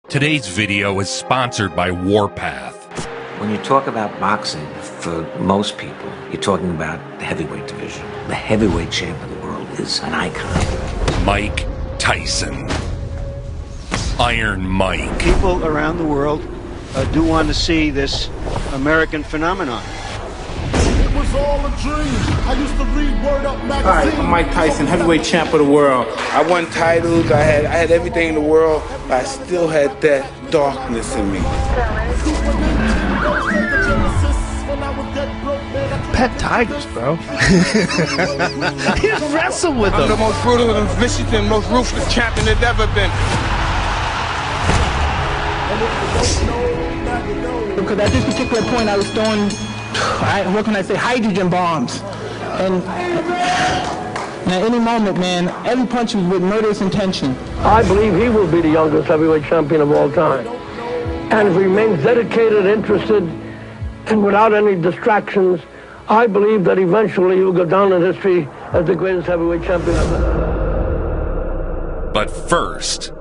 Today's video is sponsored by Warpath. When you talk about boxing, for most people, you're talking about the heavyweight division. The heavyweight champ of the world is an icon. Mike Tyson. Iron Mike. People around the world do want to see this American phenomenon. It was all a dream. I used to read Word Up magazine. Hi, I'm Mike Tyson, heavyweight champ of the world. I won titles, I had everything in the world, but I still had that darkness in me. Pet tigers, bro. He wrestled with them. I'm the most brutal and vicious and most ruthless champion there's ever been. Because at this particular point I was throwing, what can I say, hydrogen bombs. And at any moment, man, every punch was with murderous intention. I believe he will be the youngest heavyweight champion of all time. And if he remains dedicated, interested, and without any distractions, I believe that eventually he will go down in history as the greatest heavyweight champion ever. But first,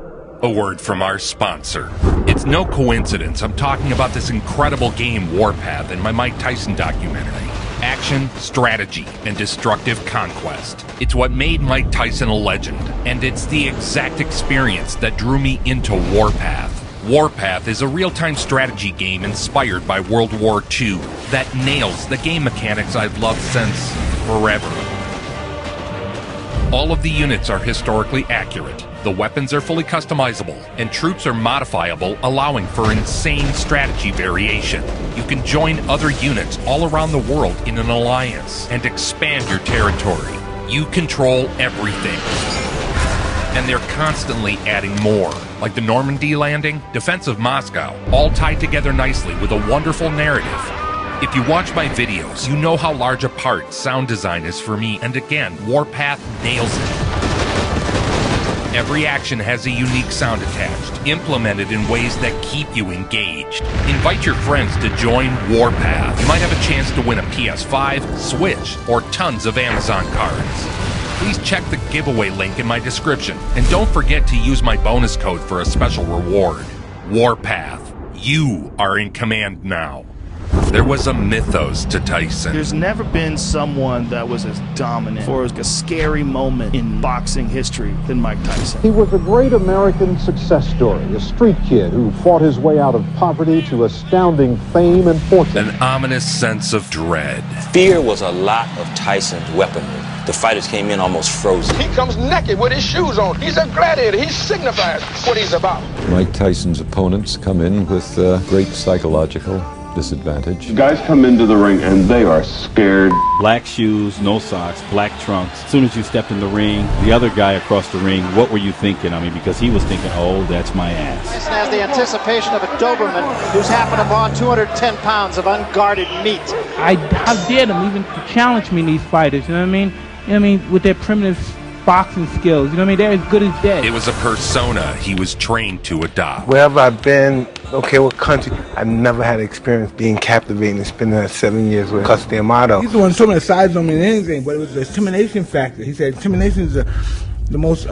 a word from our sponsor. It's no coincidence I'm talking about this incredible game Warpath in my Mike Tyson documentary. Action, strategy, and destructive conquest. It's what made Mike Tyson a legend, and it's the exact experience that drew me into Warpath. Warpath is a real-time strategy game inspired by World War II that nails the game mechanics I've loved since forever. All of the units are historically accurate, the weapons are fully customizable, and troops are modifiable, allowing for insane strategy variation. You can join other units all around the world in an alliance and expand your territory. You control everything. And they're constantly adding more, like the Normandy landing, defense of Moscow, all tied together nicely with a wonderful narrative. If you watch my videos, you know how large a part sound design is for me, and again, Warpath nails it. Every action has a unique sound attached, implemented in ways that keep you engaged. Invite your friends to join Warpath. You might have a chance to win a PS5, Switch, or tons of Amazon cards. Please check the giveaway link in my description, and don't forget to use my bonus code for a special reward. Warpath, you are in command now. There was a mythos to Tyson. There's never been someone that was as dominant for a scary moment in boxing history than Mike Tyson. He was a great American success story, a street kid who fought his way out of poverty to astounding fame and fortune. An ominous sense of dread. Fear was a lot of Tyson's weaponry. The fighters came in almost frozen. He comes naked with his shoes on. He's a gladiator. He signifies what he's about. Mike Tyson's opponents come in with great psychological disadvantage. Guys come into the ring and they are scared. Black shoes, no socks, black trunks. As soon as you stepped in the ring, the other guy across the ring, what were you thinking? I mean, because he was thinking, oh, that's my ass. Tyson has the anticipation of a Doberman who's happened upon 210 pounds of unguarded meat. How dare them even to challenge me, these fighters, you know what I mean? You know what I mean? With their primitive boxing skills, you know what I mean? They're as good as dead. It was a persona he was trained to adopt. Wherever I've been, okay, what country, I've never had experience being captivating and spending that 7 years with Custody Amato. He's the one who told me the size don't mean anything, but it was the intimidation factor. He said intimidation is the most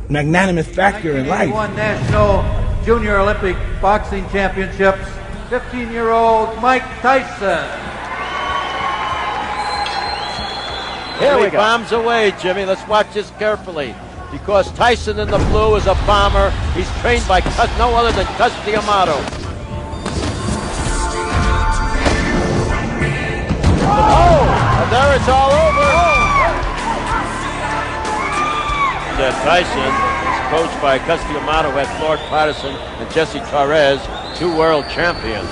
magnanimous factor in life. He won National Junior Olympic Boxing Championships, 15-year-old Mike Tyson. Here we go. Bombs away, Jimmy. Let's watch this carefully. Because Tyson in the blue is a bomber. He's trained by no other than Custody Amato. Oh! And there it's all over. Tyson is coached by Custody Amato, who had Floyd Patterson and Jesse Torres, two world champions.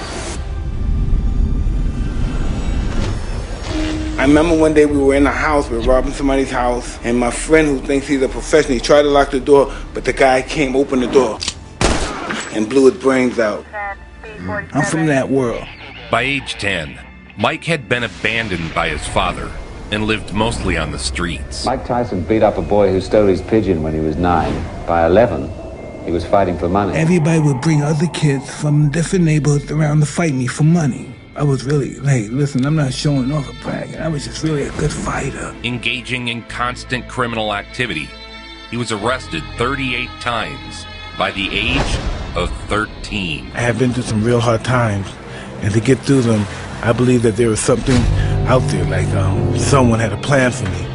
I remember one day we were in a house, we were robbing somebody's house, and my friend who thinks he's a professional, he tried to lock the door, but the guy came, opened the door, and blew his brains out. I'm from that world. By age 10, Mike had been abandoned by his father and lived mostly on the streets. Mike Tyson beat up a boy who stole his pigeon when he was 9. By 11, he was fighting for money. Everybody would bring other kids from different neighborhoods around to fight me for money. I was really, hey, listen, I'm not showing off or bragging. I was just really a good fighter. Engaging in constant criminal activity, he was arrested 38 times. By the age of 13. I have been through some real hard times, and to get through them, I believe that there was something out there, like someone had a plan for me.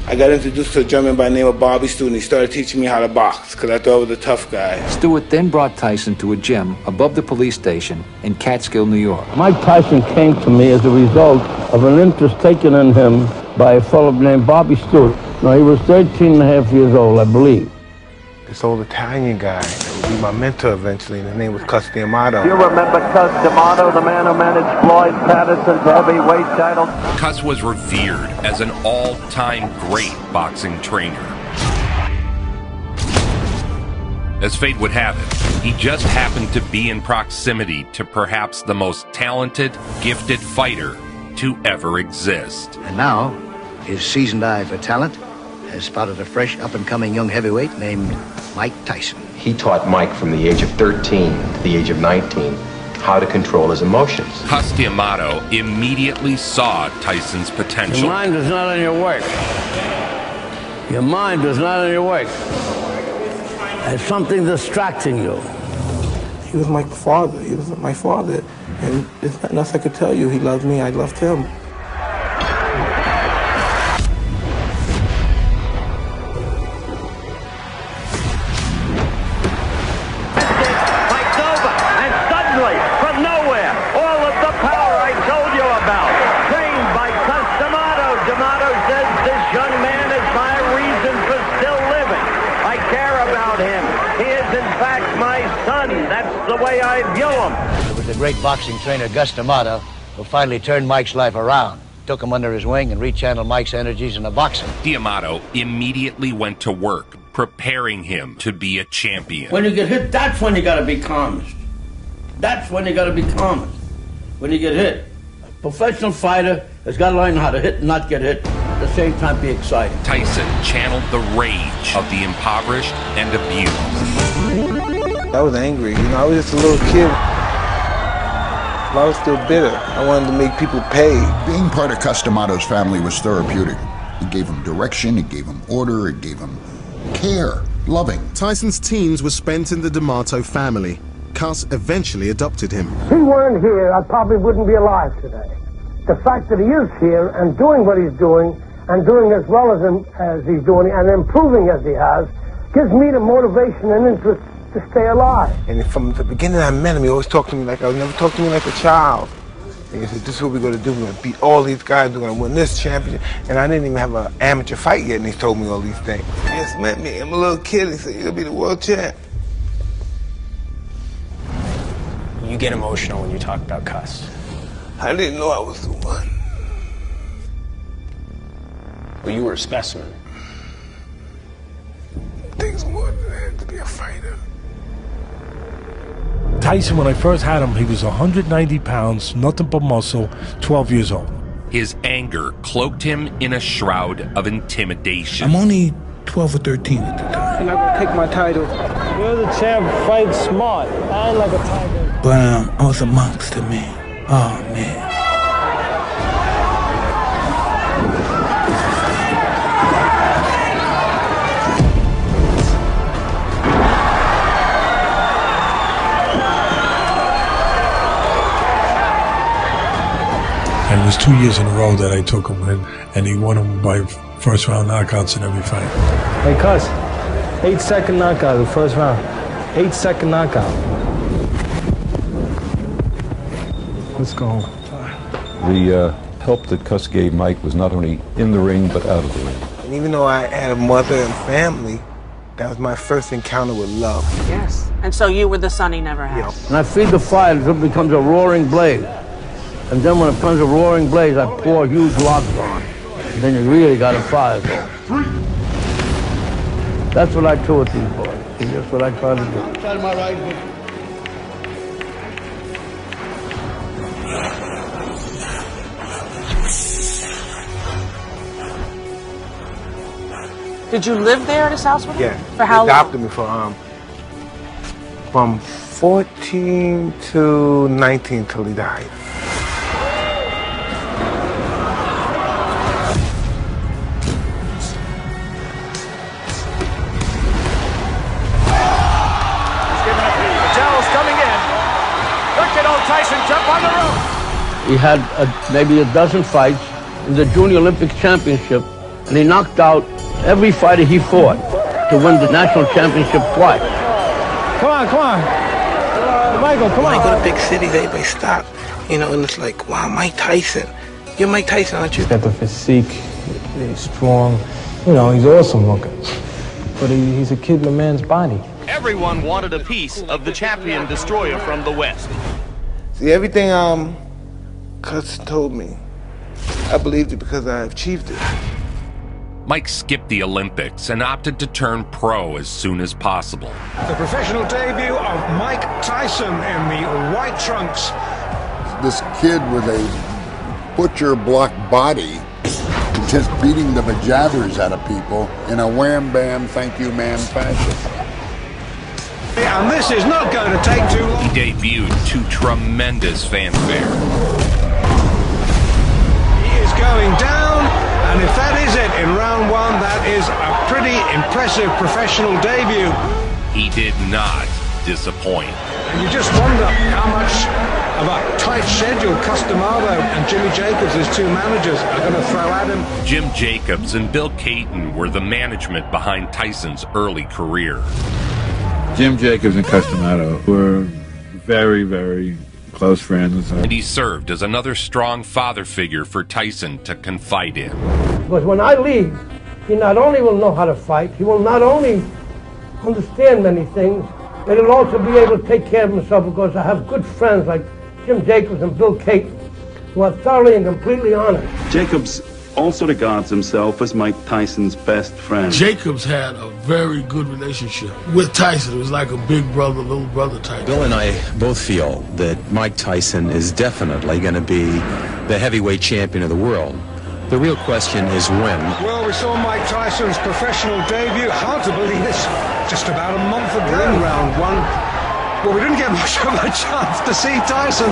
I got introduced to a German by the name of Bobby Stewart, and he started teaching me how to box, because I thought I was a tough guy. Stewart then brought Tyson to a gym above the police station in Catskill, New York. Mike Tyson came to me as a result of an interest taken in him by a fellow named Bobby Stewart. Now, he was 13 and a half years old, I believe. This old Italian guy that would be my mentor eventually, and his name was Cus D'Amato. You remember Cus D'Amato, the man who managed Floyd Patterson's heavyweight title? Cus was revered as an all-time great boxing trainer. As fate would have it, he just happened to be in proximity to perhaps the most talented, gifted fighter to ever exist. And now, his seasoned eye for talent has spotted a fresh, up-and-coming young heavyweight named Mike Tyson. He taught Mike from the age of 13 to the age of 19 how to control his emotions. Cus D'Amato immediately saw Tyson's potential. Your mind is not on your work. Your mind is not on your work. There's something distracting you. He was my father. He was my father. And there's nothing else I could tell you. He loved me. I loved him. The way I view him. It was the great boxing trainer, Gus D'Amato, who finally turned Mike's life around, took him under his wing, and rechanneled Mike's energies into boxing. D'Amato immediately went to work, preparing him to be a champion. When you get hit, that's when you gotta be calmest. That's when you gotta be calmest. When you get hit. A professional fighter has gotta learn how to hit and not get hit. At the same time, be excited. Tyson channeled the rage of the impoverished and abused. I was angry, I was just a little kid. I was still bitter. I wanted to make people pay. Being part of Cus D'Amato's family was therapeutic. It gave him direction, it gave him order, it gave him care, loving. Tyson's teens were spent in the D'Amato family. Cus eventually adopted him. If he weren't here, I probably wouldn't be alive today. The fact that he is here and doing what he's doing, and doing as well as he's doing, and improving as he has, gives me the motivation and interest to stay alive. And from the beginning I met him, he always talked to me like, I would never talk to me like a child. And he said, this is what we're going to do. We're going to beat all these guys. We're going to win this championship. And I didn't even have an amateur fight yet, and he told me all these things. He just met me. I'm a little kid. He said, you're going to be the world champ. You get emotional when you talk about Cus. I didn't know I was the one. Well, you were a specimen. Things more than that to be a fighter. Tyson, when I first had him, he was 190 pounds, nothing but muscle, 12 years old. His anger cloaked him in a shroud of intimidation. I'm only 12 or 13 at the time. I'm not going to take my title. You're the champ, fight smart, and like a tiger. But I was a monster, man. Oh, man. And it was 2 years in a row that I took him in, and he won him by first round knockouts in every fight. Hey, Cus, 8-second knockout the first round. 8-second knockout. Let's go home. The help that Cus gave Mike was not only in the ring, but out of the ring. And even though I had a mother and family, that was my first encounter with love. Yes. And so you were the son he never had. Yep. And I feed the fire until it becomes a roaring blaze. And then when it becomes a roaring blaze, I pour huge logs on. And then you really got a fire going. That's what I do with these boys. That's what I try to do. Try to my right. Did you live there at his house with him? Yeah. For how long? He adopted me for from 14 to 19 till he died. Tyson jump on the rope. He had maybe a dozen fights in the Junior Olympic Championship, and he knocked out every fighter he fought to win the national championship twice. Come on, come on. Michael, come on. When I go to big cities, everybody stop. You know, and it's like, wow, Mike Tyson. You're Mike Tyson, aren't you? He's got the physique, he's strong. You know, he's awesome looking. But he's a kid in a man's body. Everyone wanted a piece of the champion destroyer from the West. See, everything Cuts told me, I believed it because I achieved it. Mike skipped the Olympics and opted to turn pro as soon as possible. The professional debut of Mike Tyson in the white trunks. This kid with a butcher block body just beating the bejabbers out of people in a wham-bam, thank-you-ma'am fashion. And this is not going to take too long. He debuted to tremendous fanfare. He is going down, and if that is it in round one, that is a pretty impressive professional debut. He did not disappoint. And you just wonder how much of a tight schedule Customato and Jimmy Jacobs, his two managers, are going to throw at him. Jim Jacobs and Bill Caton were the management behind Tyson's early career. Jim Jacobs and Customato were very, very close friends. And he served as another strong father figure for Tyson to confide in. Because when I leave, he not only will know how to fight, he will not only understand many things, but he'll also be able to take care of himself, because I have good friends like Jim Jacobs and Bill Caton, who are thoroughly and completely honest. Jacobs also regards himself as Mike Tyson's best friend. Jacobs had a very good relationship with Tyson. It was like a big brother, little brother type. Bill and I both feel that Mike Tyson is definitely going to be the heavyweight champion of the world. The real question is when. Well, we saw Mike Tyson's professional debut. Hard to believe this. Just about a month ago. In round one. Well, we didn't get much of a chance to see Tyson.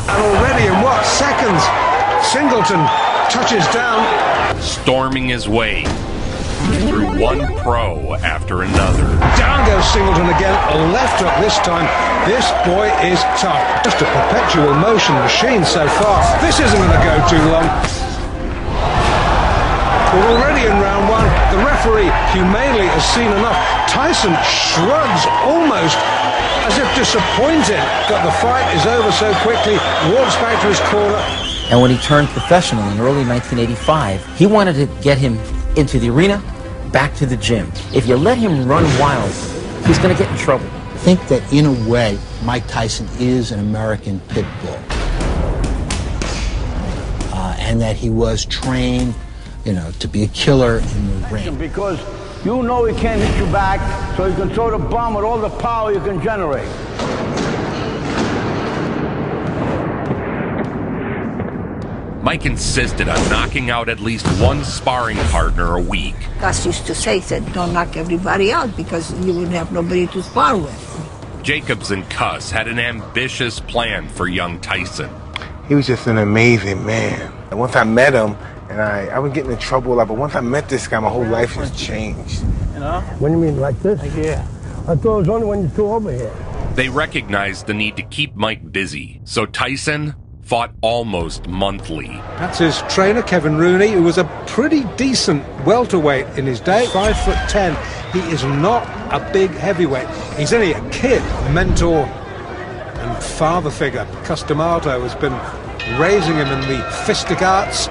And already in what seconds, Singleton touches down. Storming his way through one pro after another. Down goes Singleton again, a left hook this time. This boy is tough. Just a perpetual motion machine so far. This isn't going to go too long. Well, already in round one, the referee humanely has seen enough. Tyson shrugs almost as if disappointed that the fight is over so quickly, walks back to his corner. And when he turned professional in early 1985, he wanted to get him into the arena, back to the gym. If you let him run wild, he's going to get in trouble. I think that in a way, Mike Tyson is an American pit bull. And that he was trained, you know, to be a killer in the ring. Because you know he can't hit you back, so you can throw the bomb with all the power you can generate. Mike insisted on knocking out at least one sparring partner a week. Gus used to say, don't knock everybody out because you wouldn't have nobody to spar with. Jacobs and Cuss had an ambitious plan for young Tyson. He was just an amazing man. And once I met him, and I would get in trouble a lot, but once I met this guy, my whole life has changed. You know? What do you mean, like this? Yeah. I thought it was only when you threw over here. They recognized the need to keep Mike busy, so Tyson fought almost monthly. That's his trainer, Kevin Rooney, who was a pretty decent welterweight in his day. 5'10". He is not a big heavyweight. He's only a kid. Mentor and father figure. Customato has been raising him in the fistic arts.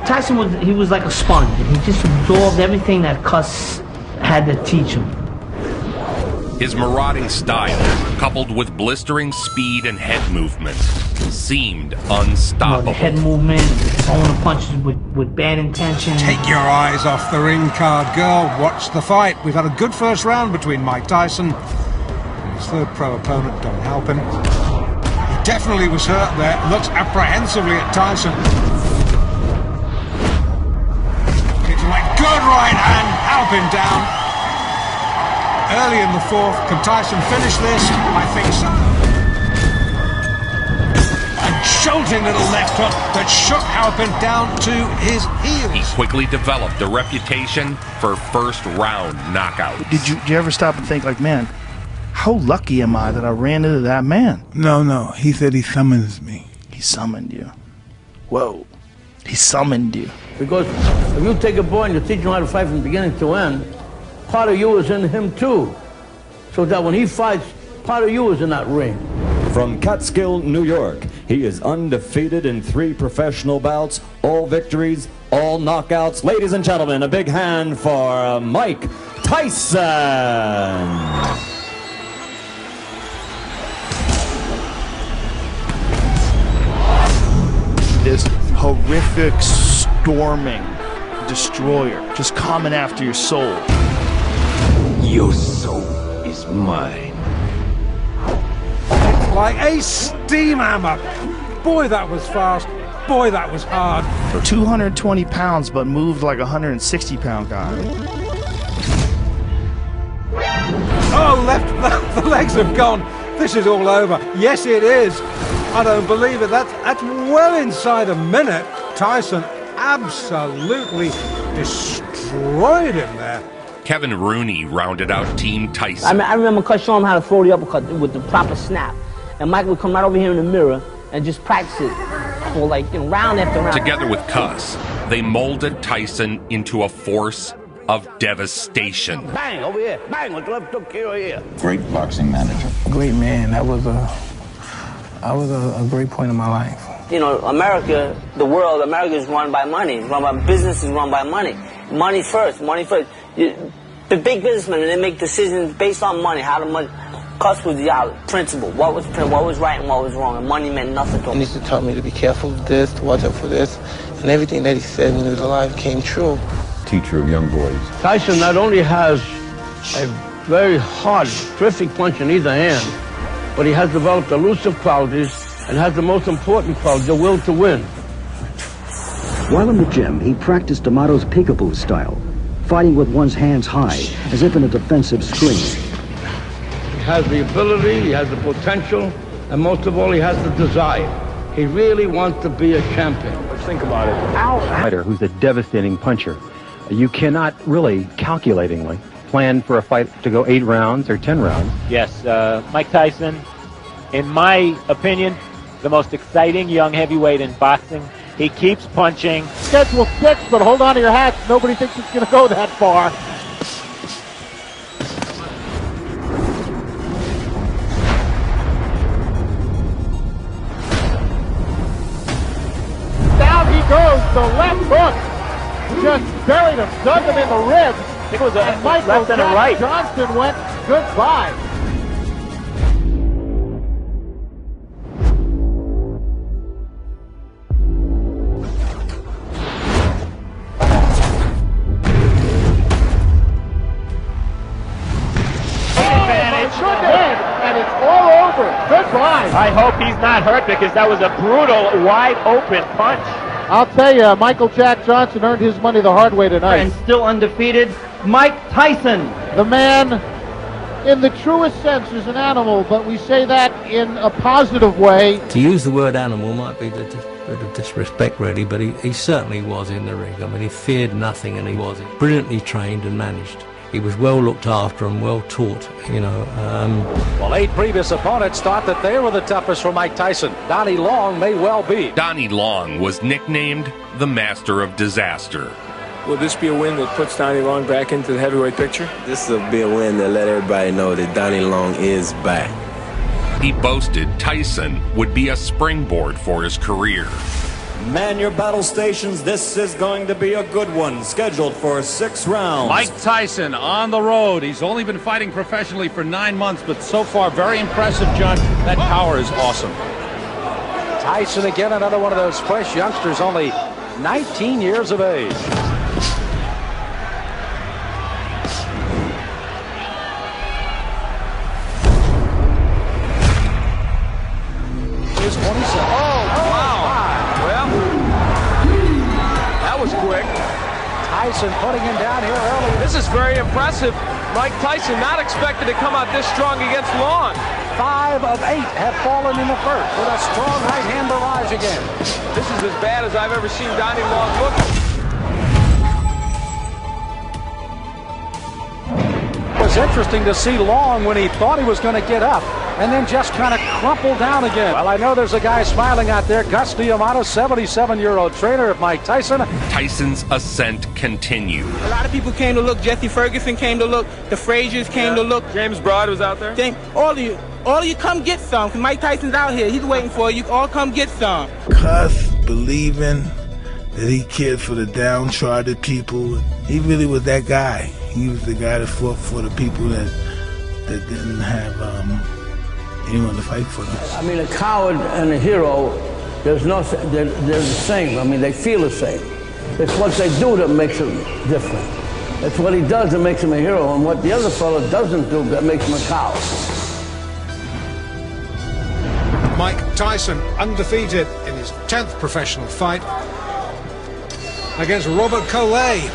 Tyson was like a sponge. He just absorbed everything that Cuss had to teach him. His marauding style, coupled with blistering speed and head movement, seemed unstoppable. The head movement, throwing the punches with bad intention. Take your eyes off the ring card, girl. Watch the fight. We've had a good first round between Mike Tyson and his third pro opponent, Don Halpin. He definitely was hurt there. Looks apprehensively at Tyson. It's like good right hand. Halpin down. Early in the fourth, can Tyson finish this? I think so. A jolting little left hook that shook Halpin down to his heels. He quickly developed a reputation for first round knockout. Did you ever stop and think, like, man, How lucky am I that I ran into that man? No. He said he summons me. He summoned you. Whoa. He summoned you. Because if you take a boy and you teach him how to fight from beginning to end, part of you is in him too. So that when he fights, part of you is in that ring. From Catskill, New York, he is undefeated in 3 professional bouts, all victories, all knockouts. Ladies and gentlemen, a big hand for Mike Tyson. This horrific, storming destroyer just coming after your soul. Your soul is mine. Like a steam hammer. Boy, that was fast. Boy, that was hard. 220 pounds, but moved like a 160-pound guy. Oh, the legs have gone. This is all over. Yes, it is. I don't believe it. That's well inside a minute. Tyson absolutely destroyed him there. Kevin Rooney rounded out Team Tyson. I remember Cus showing him how to throw the uppercut with the proper snap. And Mike would come right over here in the mirror and just practice it for round after round. Together with Cus, they molded Tyson into a force of devastation. Bang, over here. Bang, with the left hook here. Great boxing manager. Great man. That was a great point in my life. You know, America, the world, America is run by money. It's run by business, is run by money. Money first, money first. The big businessmen, they make decisions based on money, how the money. Cus was the principle. What was right and what was wrong, and money meant nothing to him. He used to tell me to be careful of this, to watch out for this, and everything that he said when he was alive came true. Teacher of young boys. Tyson not only has a very hard, terrific punch in either hand, but he has developed elusive qualities and has the most important quality, the will to win. While in the gym, he practiced D'Amato's peekaboo style, fighting with one's hands high, as if in a defensive screen. He has the ability, he has the potential, and most of all, he has the desire. He really wants to be a champion. Let's think about it. A fighter who's a devastating puncher. You cannot really, calculatingly, plan for a fight to go 8 rounds or 10 rounds. Yes, Mike Tyson, in my opinion, the most exciting young heavyweight in boxing. He keeps punching. Schedule 6, but hold on to your hats. Nobody thinks it's going to go that far. Down he goes, the left hook. Just buried him, dug him in the ribs. I think it was a Michael left and a right. Johnson went goodbye. And it's all over. Goodbye. I hope he's not hurt because that was a brutal, wide open punch. I'll tell you, Michael Jack Johnson earned his money the hard way tonight. And still undefeated, Mike Tyson. The man, in the truest sense, is an animal, but we say that in a positive way. To use the word animal might be a bit of disrespect, really, but he certainly was in the ring. I mean, he feared nothing, and he was brilliantly trained and managed. He was well looked after and well taught, you know. Well, 8 previous opponents thought that they were the toughest for Mike Tyson. Donnie Long may well be. Donnie Long was nicknamed the Master of Disaster. Will this be a win that puts Donnie Long back into the heavyweight picture? This will be a win that let everybody know that Donnie Long is back. He boasted Tyson would be a springboard for his career. Man your battle stations, this is going to be a good one, scheduled for 6 rounds. Mike Tyson on the road. He's only been fighting professionally for 9 months, but so far very impressive, John. That power is awesome. Tyson again, another one of those fresh youngsters, only 19 years of age. Here's 27. Quick. Tyson putting him down here early. This is very impressive. Mike Tyson not expected to come out this strong against Long. 5 of 8 have fallen in the first with a strong right hand barrage again. This is as bad as I've ever seen Donnie Long look. Was was interesting to see Long when he thought he was going to get up and then just kind of crumple down again. Well, I know there's a guy smiling out there, Gus D'Amato, 77-year-old trainer of Mike Tyson. Tyson's ascent continued. A lot of people came to look. Jesse Ferguson came to look. The Fraziers came to look. James Broad was out there. All of you come get some, because Mike Tyson's out here. He's waiting for you. All come get some. Cus believing that he cared for the downtrodden people. He really was that guy. He was the guy that fought for the people that didn't have anyone to fight for them. I mean, a coward and a hero, they're the same. I mean, they feel the same. It's what they do that makes them different. It's what he does that makes him a hero, and what the other fellow doesn't do that makes him a coward. Mike Tyson undefeated in his 10th professional fight against Robert Collet.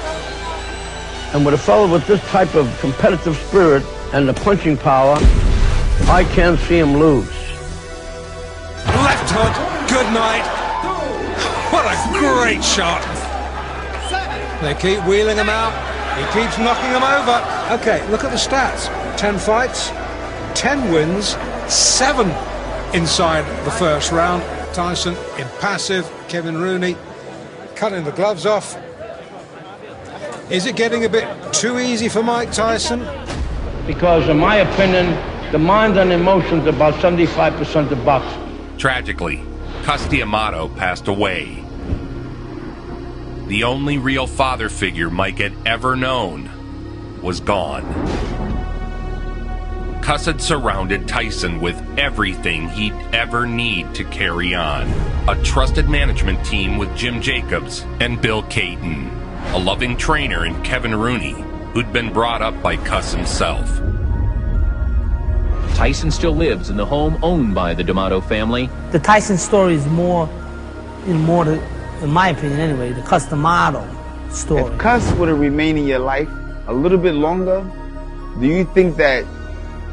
And with a fellow with this type of competitive spirit and the punching power, I can't see him lose. Left hook, good night. What a great shot. They keep wheeling him out. He keeps knocking them over. Okay, look at the stats. 10 fights, 10 wins, 7 inside the first round. Tyson impassive. Kevin Rooney cutting the gloves off. Is it getting a bit too easy for Mike Tyson? Because in my opinion, the mind and emotions are about 75% of boxing. Tragically, Cus D'Amato passed away. The only real father figure Mike had ever known was gone. Cus had surrounded Tyson with everything he'd ever need to carry on. A trusted management team with Jim Jacobs and Bill Caton. A loving trainer in Kevin Rooney, who'd been brought up by Cus himself. Tyson still lives in the home owned by the D'Amato family. The Tyson story is more in my opinion anyway, the Cus D'Amato story. If Cus would have remained in your life a little bit longer, do you think that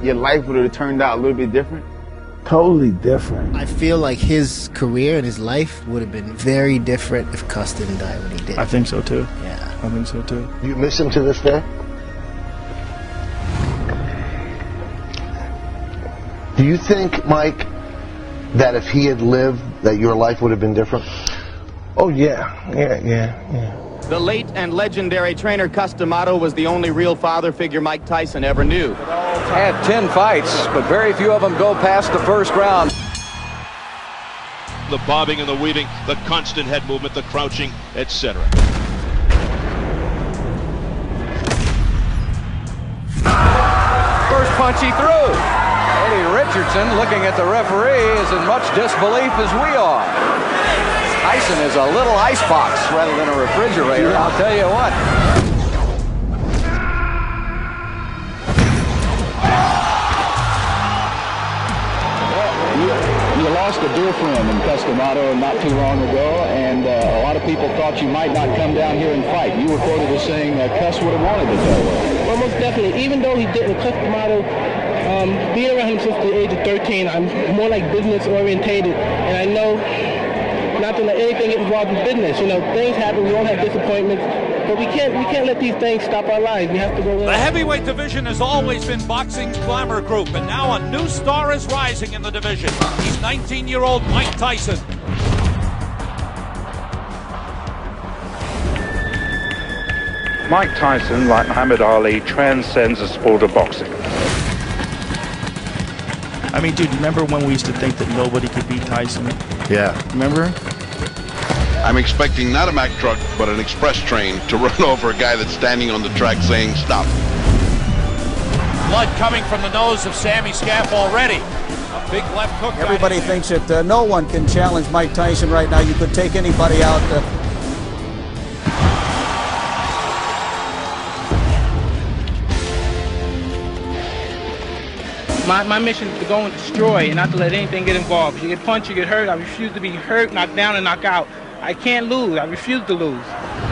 your life would have turned out a little bit different? Totally different. I feel like his career and his life would have been very different if Cus didn't die when he did. I think so too. Yeah. I think so too. You miss him to this day? Do you think, Mike, that if he had lived, that your life would have been different? Oh, yeah. The late and legendary trainer Cus D'Amato was the only real father figure Mike Tyson ever knew. Had 10 fights, but very few of them go past the first round. The bobbing and the weaving, the constant head movement, the crouching, etc. First punch he threw. Eddie Richardson, looking at the referee, is in much disbelief as we are. Tyson is a little icebox rather than a refrigerator, I'll tell you what. You lost a dear friend in Cus D'Amato not too long ago, and a lot of people thought you might not come down here and fight. You were quoted as saying Cus would have wanted to go. Well, most definitely. Even though he didn't, Cus D'Amato, being around him since the age of 13, I'm more like business orientated, and I know not to let anything get involved in business. You know, things happen, we all have disappointments, but we can't let these things stop our lives. We have to go in. The heavyweight division has always been boxing's glamour group, and now a new star is rising in the division. He's 19-year-old Mike Tyson. Mike Tyson, like Muhammad Ali, transcends the sport of boxing. I mean, dude, remember when we used to think that nobody could beat Tyson? Yeah. Remember? I'm expecting not a Mack truck, but an express train to run over a guy that's standing on the track saying, stop. Blood coming from the nose of Sammy Scaff already. A big left hook. Everybody thinks that no one can challenge Mike Tyson right now. You could take anybody out. My mission is to go and destroy and not to let anything get involved. If you get punched, you get hurt. I refuse to be hurt, knocked down, and knocked out. I can't lose. I refuse to lose.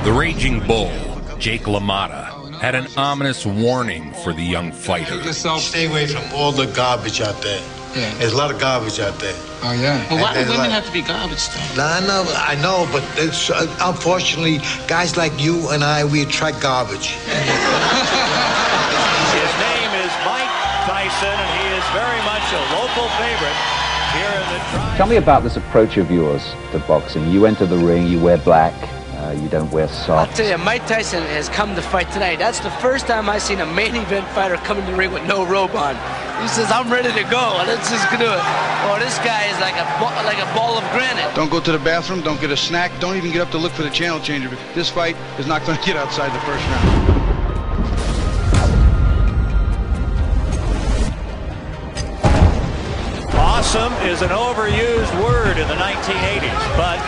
The Raging Bull, Jake LaMotta, had an ominous warning for the young fighter. Stay away from all the garbage out there. Yeah. There's a lot of garbage out there. Oh, yeah. Well, why do women have to be garbage, though? I know, but it's, unfortunately, guys like you and I, we attract garbage. His name Tyson, and he is very much a local favorite here in the tri. Tell me about this approach of yours to boxing. You enter the ring, you wear black, you don't wear socks. I'll tell you, Mike Tyson has come to fight tonight. That's the first time I've seen a main event fighter come in the ring with no robe on. He says, I'm ready to go, and let's just do it. Oh, this guy is like a ball of granite. Don't go to the bathroom, don't get a snack, don't even get up to look for the channel changer. This fight is not going to get outside the first round. Awesome is an overused word in the 1980s, but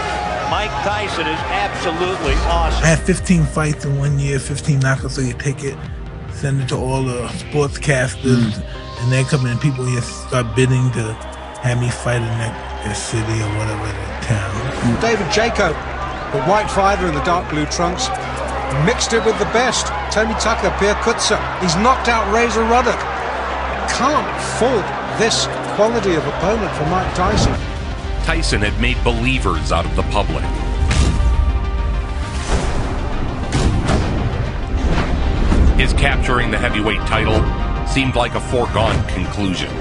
Mike Tyson is absolutely awesome. I had 15 fights in 1 year, 15 knockouts, so you take it, send it to all the sportscasters, and they come in and people just start bidding to have me fight in their city or whatever, their town. David Jaco, the white fighter in the dark blue trunks, mixed it with the best. Tony Tucker, Pierre Kutzer. He's knocked out Razor Ruddock. Can't fault this quality of opponent for Mike Tyson. Tyson had made believers out of the public. His capturing the heavyweight title seemed like a foregone conclusion.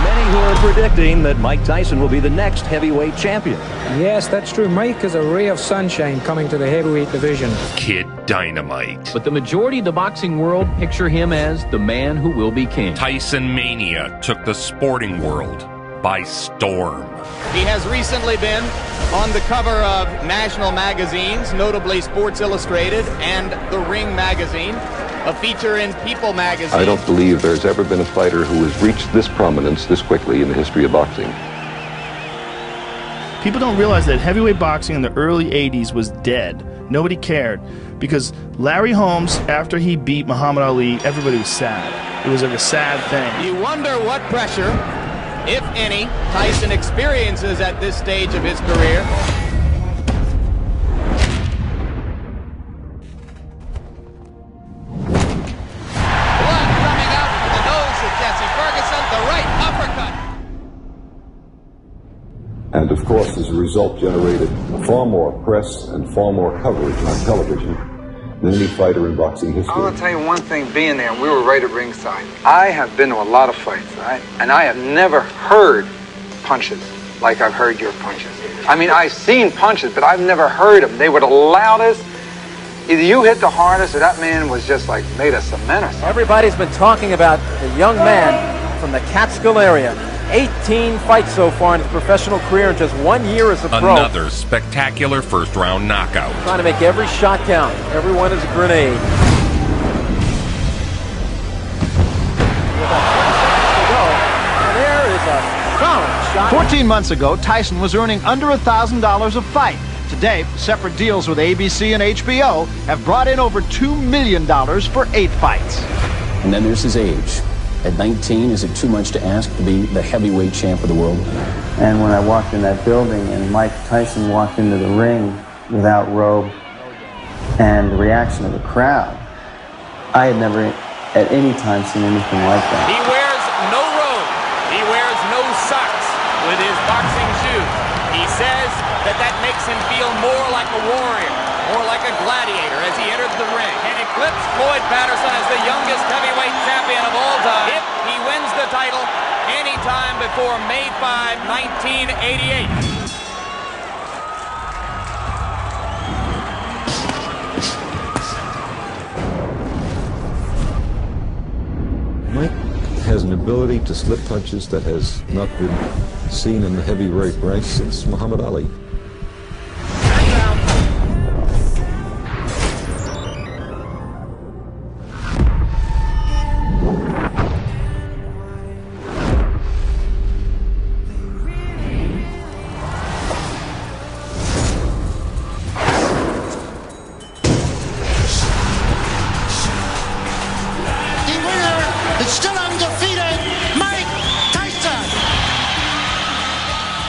Many who are predicting that Mike Tyson will be the next heavyweight champion. Yes, that's true. Mike is a ray of sunshine coming to the heavyweight division. Kid Dynamite. But the majority of the boxing world picture him as the man who will be king. Tyson Mania took the sporting world by storm. He has recently been on the cover of national magazines, notably Sports Illustrated and The Ring magazine, a feature in People magazine. I don't believe there's ever been a fighter who has reached this prominence this quickly in the history of boxing. People don't realize that heavyweight boxing in the early 80s was dead. Nobody cared. Because Larry Holmes, after he beat Muhammad Ali, everybody was sad. It was like a sad thing. You wonder what pressure, if any, Tyson experiences at this stage of his career. Blood coming out from the nose of Jesse Ferguson, the right uppercut. And of course, as a result, generated far more press and far more coverage on television than any fighter in boxing history. I want to tell you one thing, being there, we were right at ringside. I have been to a lot of fights, right? And I have never heard punches like I've heard your punches. I mean, I've seen punches, but I've never heard them. They were the loudest. Either you hit the hardest or that man was just like made of cement or something. Everybody's been talking about the young man from the Catskill area. 18 fights so far in his professional career in just 1 year as a pro. Another spectacular first-round knockout. Trying to make every shot count. Every one is a grenade. 14 months ago, Tyson was earning under $1,000 a fight. Today, separate deals with ABC and HBO have brought in over $2 million for 8 fights. And then there's his age. At 19, is it too much to ask to be the heavyweight champ of the world? And when I walked in that building and Mike Tyson walked into the ring without robe and the reaction of the crowd, I had never at any time seen anything like that. He wears no robe. He wears no socks with his boxing shoes. He says that makes him feel more like a warrior, more like a gladiator as he enters the ring. And eclipse Floyd Patterson as the youngest heavyweight champion of all time if he wins the title anytime before May 5, 1988. Mike has an ability to slip punches that has not been seen in the heavyweight ranks since Muhammad Ali.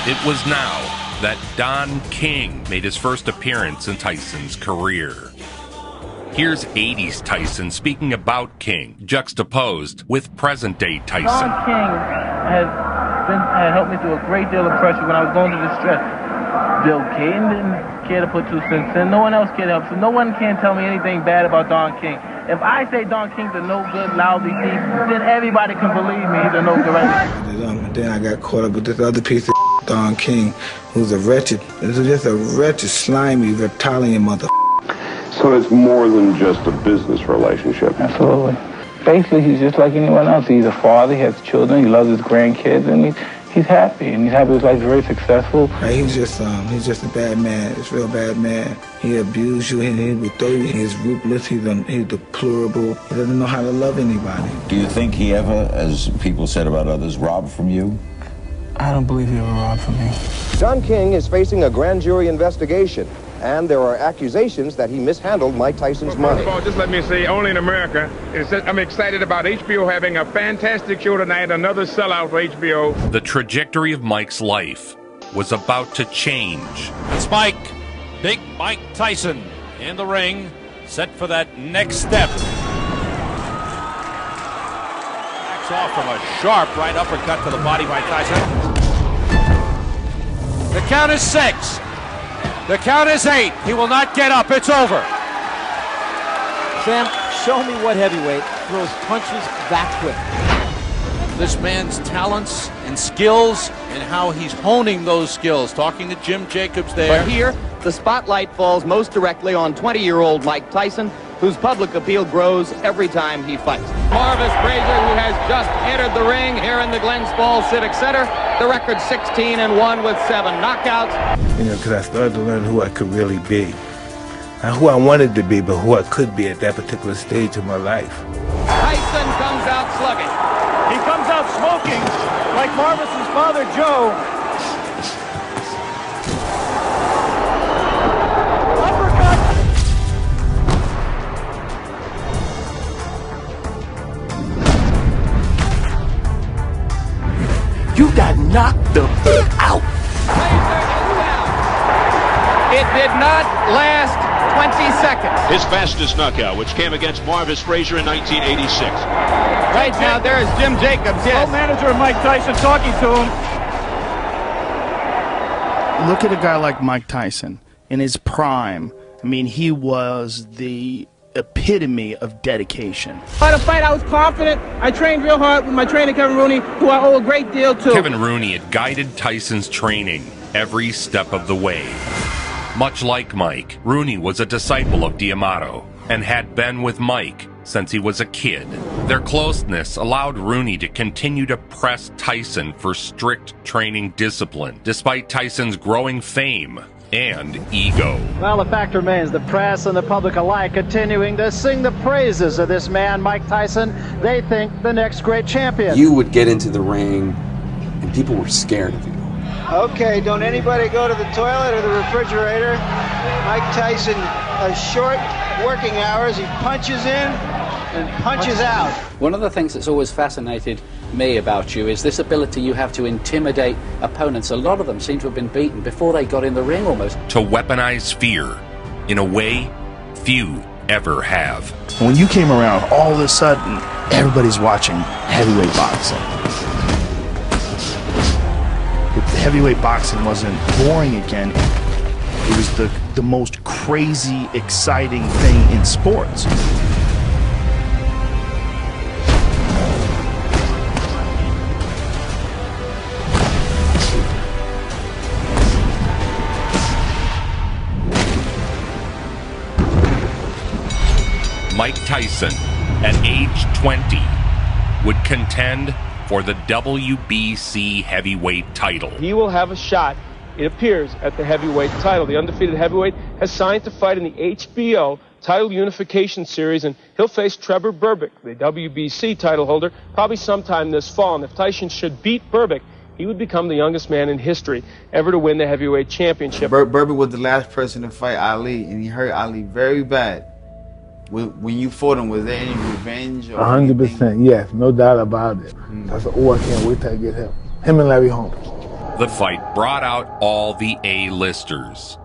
It was now that Don King made his first appearance in Tyson's career. Here's 80s Tyson speaking about King, juxtaposed with present-day Tyson. Don King had helped me through a great deal of pressure when I was going through distress. Bill Caden didn't care to put 2 cents in. No one else cared to help. So no one can tell me anything bad about Don King. If I say Don King's a no good, lousy thief, then everybody can believe me he's a no good right. Then I got caught up with this other piece of Don King, who's just a wretched, slimy, reptilian mother. So it's more than just a business relationship. Absolutely. Basically, he's just like anyone else. He's a father, he has children, he loves his grandkids, and he's happy, and he's happy his life's very successful. He's just a bad man. It's a real bad man. He abused you, and he would throw you. He's ruthless, he's deplorable. He doesn't know how to love anybody. Do you think he ever, as people said about others, robbed from you? I don't believe he ever robbed from me. Don King is facing a grand jury investigation, and there are accusations that he mishandled Mike Tyson's money. First of all, just let me say, only in America, I'm excited about HBO having a fantastic show tonight, another sellout for HBO. The trajectory of Mike's life was about to change. It's Mike, big Mike Tyson, in the ring, set for that next step. Backs off from a sharp right uppercut to the body by Tyson. The count is 6. The count is 8. He will not get up. It's over. Sam, show me what heavyweight throws punches that quick. This man's talents and skills and how he's honing those skills. Talking to Jim Jacobs there. But here, the spotlight falls most directly on 20-year-old Mike Tyson, whose public appeal grows every time he fights. Marvis Frazier, who has just entered the ring here in the Glens Falls Civic Center. The record 16-1 with 7 knockouts. Because I started to learn who I could really be. Not who I wanted to be, but who I could be at that particular stage of my life. Tyson comes out slugging. He comes out smoking like Marvis's father, Joe. You got knocked the fuck out. It did not last 20 seconds. His fastest knockout, which came against Marvis Frazier in 1986. Right now, there is Jim Jacobs. Yes. Manager Mike Tyson talking to him. Look at a guy like Mike Tyson in his prime. I mean, he was the epitome of dedication. By the fight, I was confident. I trained real hard with my trainer, Kevin Rooney, who I owe a great deal to. Kevin Rooney had guided Tyson's training every step of the way. Much like Mike, Rooney was a disciple of D'Amato and had been with Mike since he was a kid. Their closeness allowed Rooney to continue to press Tyson for strict training discipline, despite Tyson's growing fame and ego. Well, the fact remains, the press and the public alike continuing to sing the praises of this man, Mike Tyson. They think the next great champion. You would get into the ring, and people were scared of you. Okay, don't anybody go to the toilet or the refrigerator. Mike Tyson has short working hours. He punches in and punches out. One of the things that's always fascinated me about you is this ability you have to intimidate opponents. A lot of them seem to have been beaten before they got in the ring almost. To weaponize fear in a way few ever have. When you came around, all of a sudden, everybody's watching heavyweight boxing. Heavyweight boxing wasn't boring again. It was the most crazy, exciting thing in sports. Mike Tyson, at age 20, would contend for the WBC heavyweight title. He will have a shot, it appears, at the heavyweight title. The undefeated heavyweight has signed to fight in the HBO title unification series, and he'll face Trevor Berbick, the WBC title holder, probably sometime this fall. And if Tyson should beat Berbick, he would become the youngest man in history ever to win the heavyweight championship. Berbick was the last person to fight Ali, and he hurt Ali very bad. When you fought him, was there any revenge? 100%, yes, no doubt about it. I said, oh, I can't wait till I get him. Him and Larry Holmes. The fight brought out all the A-listers.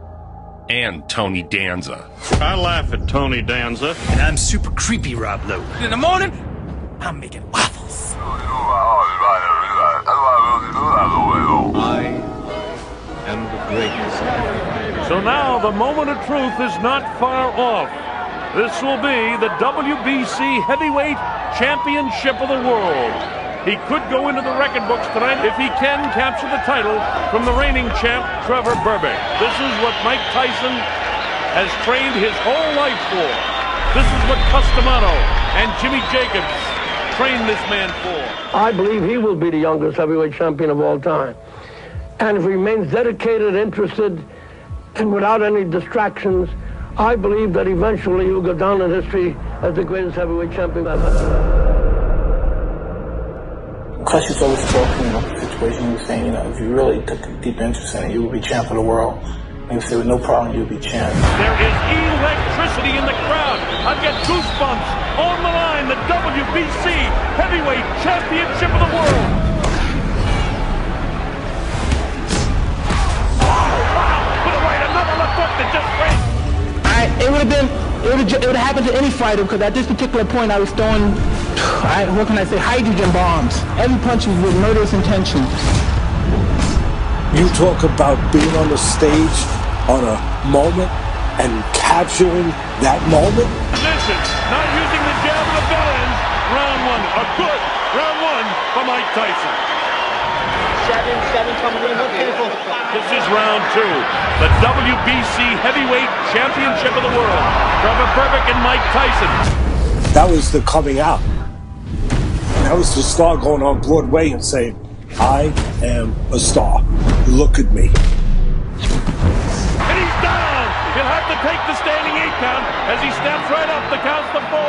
And Tony Danza. I laugh at Tony Danza. And I'm super creepy, Rob Lowe. In the morning, I'm making waffles. I am the greatest. So now the moment of truth is not far off. This will be the WBC Heavyweight Championship of the world. He could go into the record books tonight if he can capture the title from the reigning champ, Trevor Berbick. This is what Mike Tyson has trained his whole life for. This is what Customato and Jimmy Jacobs trained this man for. I believe he will be the youngest heavyweight champion of all time. And if he remains dedicated, interested, and without any distractions, I believe that eventually he'll go down in history as the greatest heavyweight champion ever. Crush is always talking about the situation. He was saying, if you really took a deep interest in it, you would be champ of the world. He would say, with no problem, you would be champ. There is electricity in the crowd. I've got goosebumps. On the line, the WBC Heavyweight Championship of the world. With a right, another left hook that just breaks. It would have happened to any fighter, because at this particular point I was throwing, what can I say, hydrogen bombs. Every punch was with murderous intention. You talk about being on the stage on a moment and capturing that moment. Position, not using the jab and the bell ends. Round one, a good round one for Mike Tyson. 7 coming in. This is round two. The WBC Heavyweight Championship of the world. Trevor Berbick and Mike Tyson. That was the coming out. That was the star going on Broadway and saying, I am a star. Look at me. And he's down. He'll have to take the standing 8 count as he steps right up the count to 4.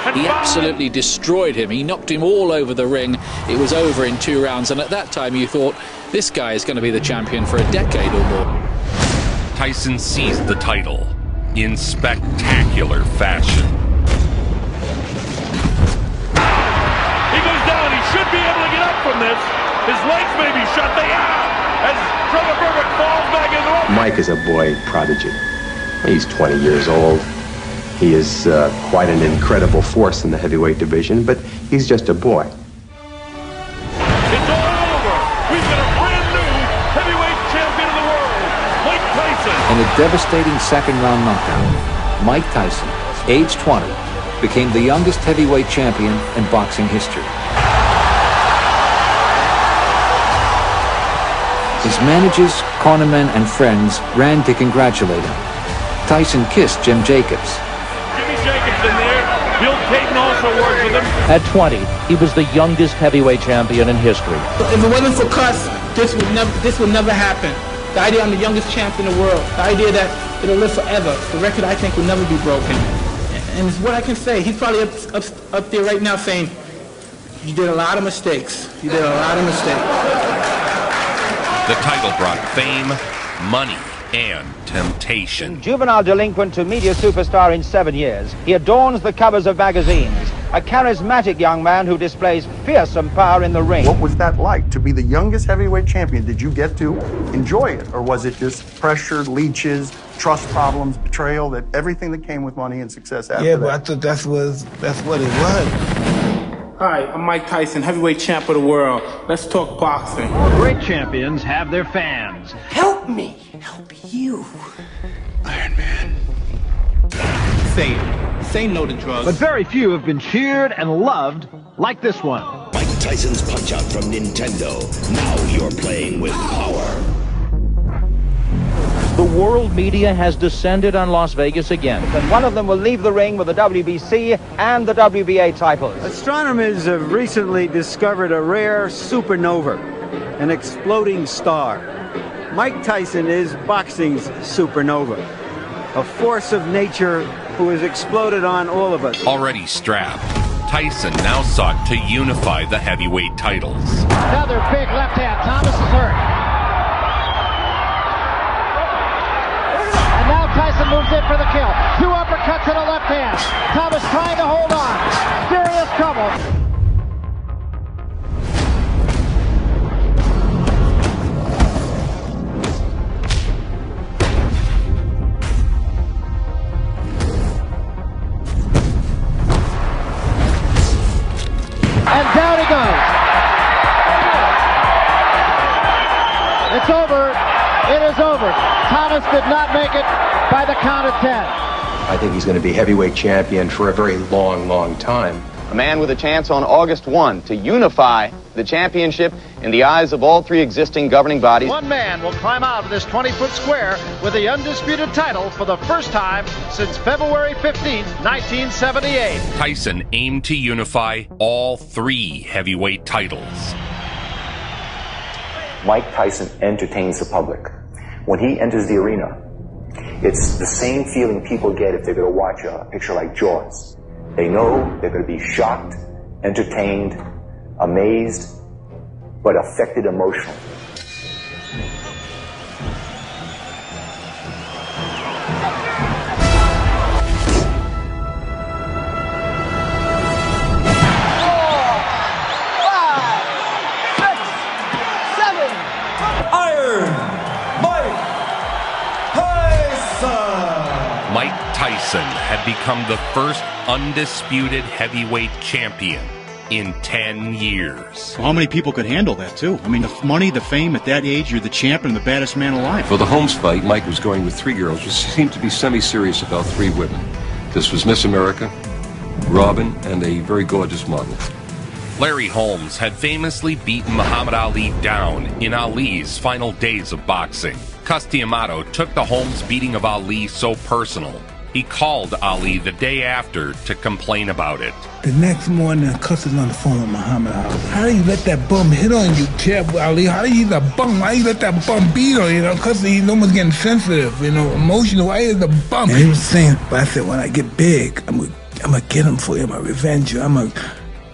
And he absolutely destroyed him. He knocked him all over the ring. It was over in 2 rounds, and at that time you thought, this guy is going to be the champion for a decade or more. Tyson seized the title in spectacular fashion. He goes down. He should be able to get up from this. His legs may be shut. They are. As Trevor Berbick falls back in the ropes. Mike is a boy prodigy. He's 20 years old. He is quite an incredible force in the heavyweight division, but he's just a boy. It's all over. We've got a brand new heavyweight champion of the world, Mike Tyson. In a devastating second-round knockdown, Mike Tyson, age 20, became the youngest heavyweight champion in boxing history. His managers, cornermen, and friends ran to congratulate him. Tyson kissed Jim Jacobs. Jimmy Jacobs in there. Bill Payton also worked with him. At 20, he was the youngest heavyweight champion in history. If it wasn't for Cuss, this would never happen. The idea I'm the youngest champion in the world, the idea that it'll live forever, the record I think will never be broken. And it's what I can say. He's probably up there right now saying, you did a lot of mistakes. You did a lot of mistakes. The title brought fame, money, and temptation. Juvenile delinquent to media superstar in 7 years, he adorns the covers of magazines. A charismatic young man who displays fearsome power in the ring. What was that like, to be the youngest heavyweight champion? Did you get to enjoy it? Or was it just pressure, leeches, trust problems, betrayal, that everything that came with money and success after that? Yeah, but I thought that's what it was. Hi, I'm Mike Tyson, heavyweight champ of the world. Let's talk boxing. Great champions have their fans. Help me help you. Say no to drugs. But very few have been cheered and loved like this one. Mike Tyson's Punch-Out from Nintendo. Now you're playing with power. The world media has descended on Las Vegas again. And one of them will leave the ring with the WBC and the WBA titles. Astronomers have recently discovered a rare supernova, an exploding star. Mike Tyson is boxing's supernova, a force of nature who has exploded on all of us. Already strapped, Tyson now sought to unify the heavyweight titles. Another big left hand. Thomas is hurt. And now Tyson moves in for the kill. 2 uppercuts and a left hand. Thomas trying to hold on. Serious trouble. And down he goes. It's over. It is over. Thomas did not make it by the count of 10. I think he's going to be heavyweight champion for a very long, long time. A man with a chance on August 1 to unify the championship in the eyes of all three existing governing bodies. One man will climb out of this 20-foot square with the undisputed title for the first time since February 15th, 1978. Tyson aimed to unify all three heavyweight titles. Mike Tyson entertains the public. When he enters the arena, it's the same feeling people get if they're going to watch a picture like Jaws. They know they're going to be shocked, entertained, amazed, but affected emotionally. Mike Tyson had become the first undisputed heavyweight champion in 10 years. Well, how many people could handle that, too? I mean, the money, the fame, at that age, you're the champion, the baddest man alive. For the Holmes fight, Mike was going with three girls, who seemed to be semi-serious about three women. This was Miss America, Robin, and a very gorgeous model. Larry Holmes had famously beaten Muhammad Ali down in Ali's final days of boxing. Cus D'Amato took the Holmes beating of Ali so personal, he called Ali the day after to complain about it. The next morning, Cus is on the phone with Muhammad Ali. How do you let that bum hit on you, Kev Ali? How do you let that bum? Why you let that bum beat on you? Cus, he's almost getting sensitive, emotional. Why is the bum? And he was saying, but I said, when I get big, I'm gonna get him for you. I'm gonna revenge you.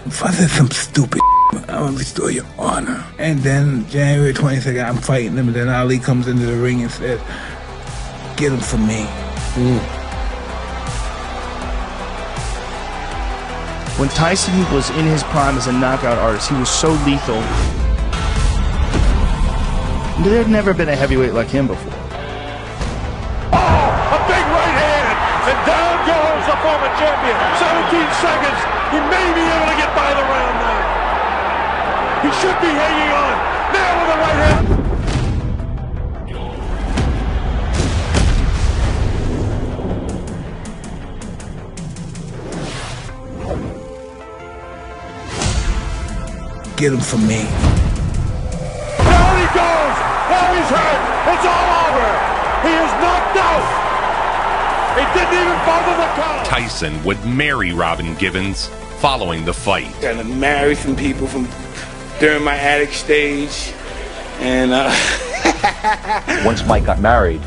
If I said some stupid, I'm gonna restore your honor. And then January 22nd, I'm fighting him. And then Ali comes into the ring and says, get him for me. When Tyson was in his prime as a knockout artist, he was so lethal. There had never been a heavyweight like him before. A big right hand, and down goes the former champion. 17 seconds. He may be able to get by the round now. He should be hanging on. Now with the right hand. Get him for me. Down he goes. Now he's hurt. It's all over. He is knocked out. He didn't even bother the count. Tyson would marry Robin Givens following the fight. Got married some people from during my addict stage, and once Mike got married,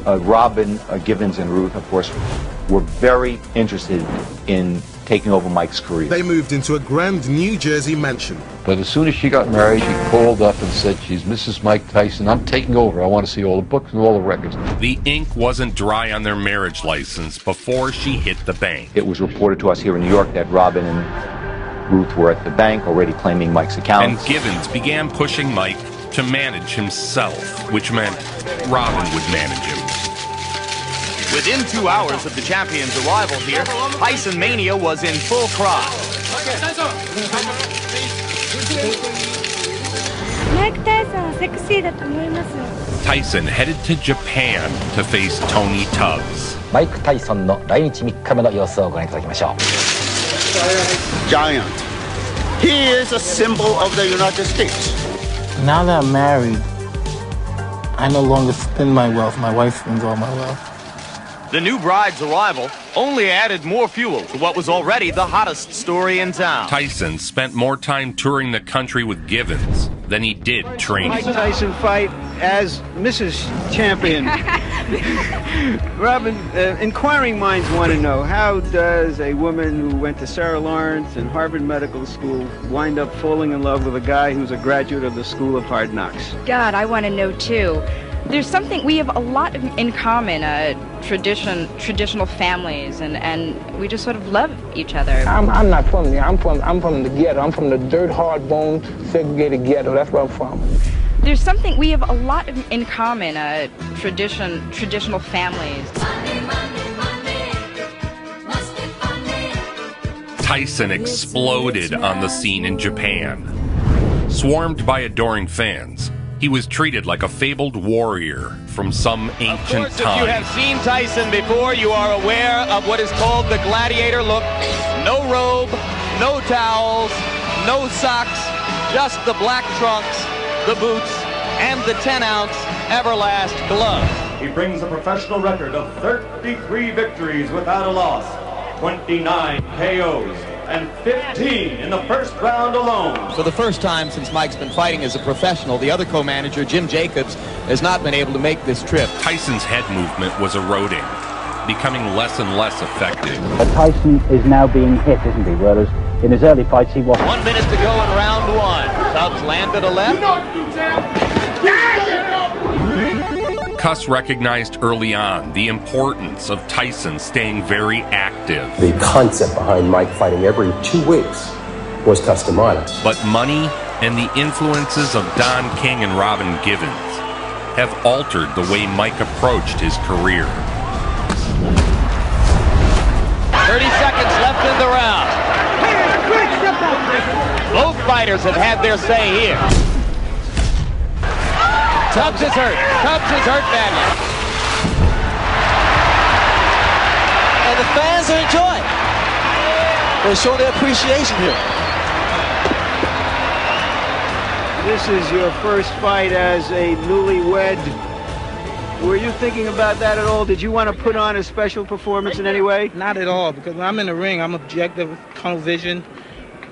Robin, Givens, and Ruth, of course, were very interested in taking over Mike's career. They moved into a grand New Jersey mansion. But as soon as she got married, she called up and said, she's Mrs. Mike Tyson. I'm taking over. I want to see all the books and all the records. The ink wasn't dry on their marriage license before she hit the bank. It was reported to us here in New York that Robin and Ruth were at the bank already claiming Mike's accounts. And Givens began pushing Mike to manage himself, which meant Robin would manage him. Within 2 hours of the champion's arrival here, Tyson Mania was in full cry. Tyson headed to Japan to face Tony Tubbs. Mike Tyson の来日3日目の様子をご覧いただきましょう。Giant. He is a symbol of the United States. Now that I'm married, I no longer spend my wealth. My wife spends all my wealth. The new bride's arrival only added more fuel to what was already the hottest story in town. Tyson spent more time touring the country with Givens than he did training. Mike Tyson fight as Mrs. Champion. Robin, inquiring minds want to know, how does a woman who went to Sarah Lawrence and Harvard Medical School wind up falling in love with a guy who's a graduate of the School of Hard Knocks? God, I want to know too. There's something, we have a lot in common, traditional families, and we just sort of love each other. I'm not from there. I'm from the ghetto. I'm from the dirt, hard bone, segregated ghetto. That's where I'm from. There's something, we have a lot in common, traditional families. Tyson exploded on the scene in Japan. Swarmed by adoring fans, He was treated like a fabled warrior from some ancient If time. you have seen Tyson before, you are aware of what is called the gladiator look. No robe, no towels, no socks, just the black trunks, the boots, and the 10-ounce Everlast gloves. He brings a professional record of 33 victories without a loss, 29 KOs, and 15 in the first round alone. For the first time since Mike's been fighting as a professional, the other co-manager, Jim Jacobs, has not been able to make this trip. Tyson's head movement was eroding, becoming less and less effective. But Tyson is now being hit, isn't he? Whereas in his early fights he wasn't. 1 minute to go in round one. Subs landed a left. Cuss recognized early on the importance of Tyson staying very active. The concept behind Mike fighting every 2 weeks was customized. But money and the influences of Don King and Robin Givens have altered the way Mike approached his career. 30 seconds left in the round. Both fighters have had their say here. Tubbs is hurt. Tubbs is hurt badly. And the fans are enjoying. They're showing their appreciation here. This is your first fight as a newlywed. Were you thinking about that at all? Did you want to put on a special performance in any way? Not at all, because when I'm in the ring, I'm objective, tunnel vision,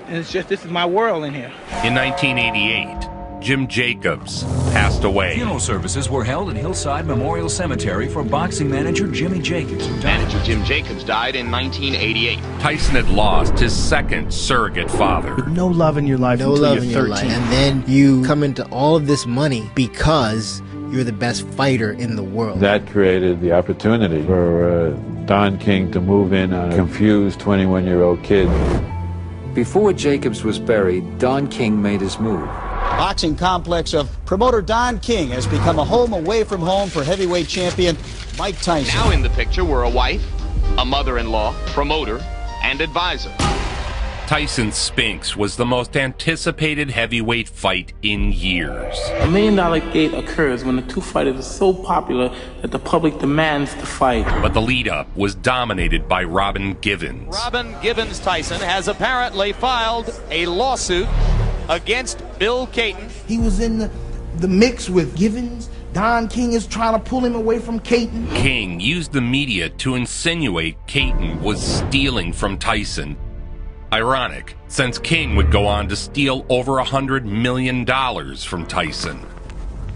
and it's just, this is my world in here. In 1988, Jim Jacobs passed away. Funeral services were held at Hillside Memorial Cemetery for boxing manager Jimmy Jacobs. Manager Jim Jacobs died in 1988. Tyson had lost his second surrogate father. No love in your life no until love you're in 13. your life. And then you come into all of this money because you're the best fighter in the world. That created the opportunity for Don King to move in on a confused 21-year-old kid. Before Jacobs was buried, Don King made his move. Boxing complex of promoter Don King has become a home away from home for heavyweight champion Mike Tyson. Now in the picture were a wife, a mother-in-law, promoter, and advisor. Tyson Spinks was the most anticipated heavyweight fight in years. $1 million gate occurs when the two fighters are so popular that the public demands the fight. But the lead-up was dominated by Robin Givens. Robin Givens Tyson has apparently filed a lawsuit against Bill Caton. He was in the mix with Givens. Don King is trying to pull him away from Caton. King used the media to insinuate Caton was stealing from Tyson. Ironic, since King would go on to steal over $100 million from Tyson.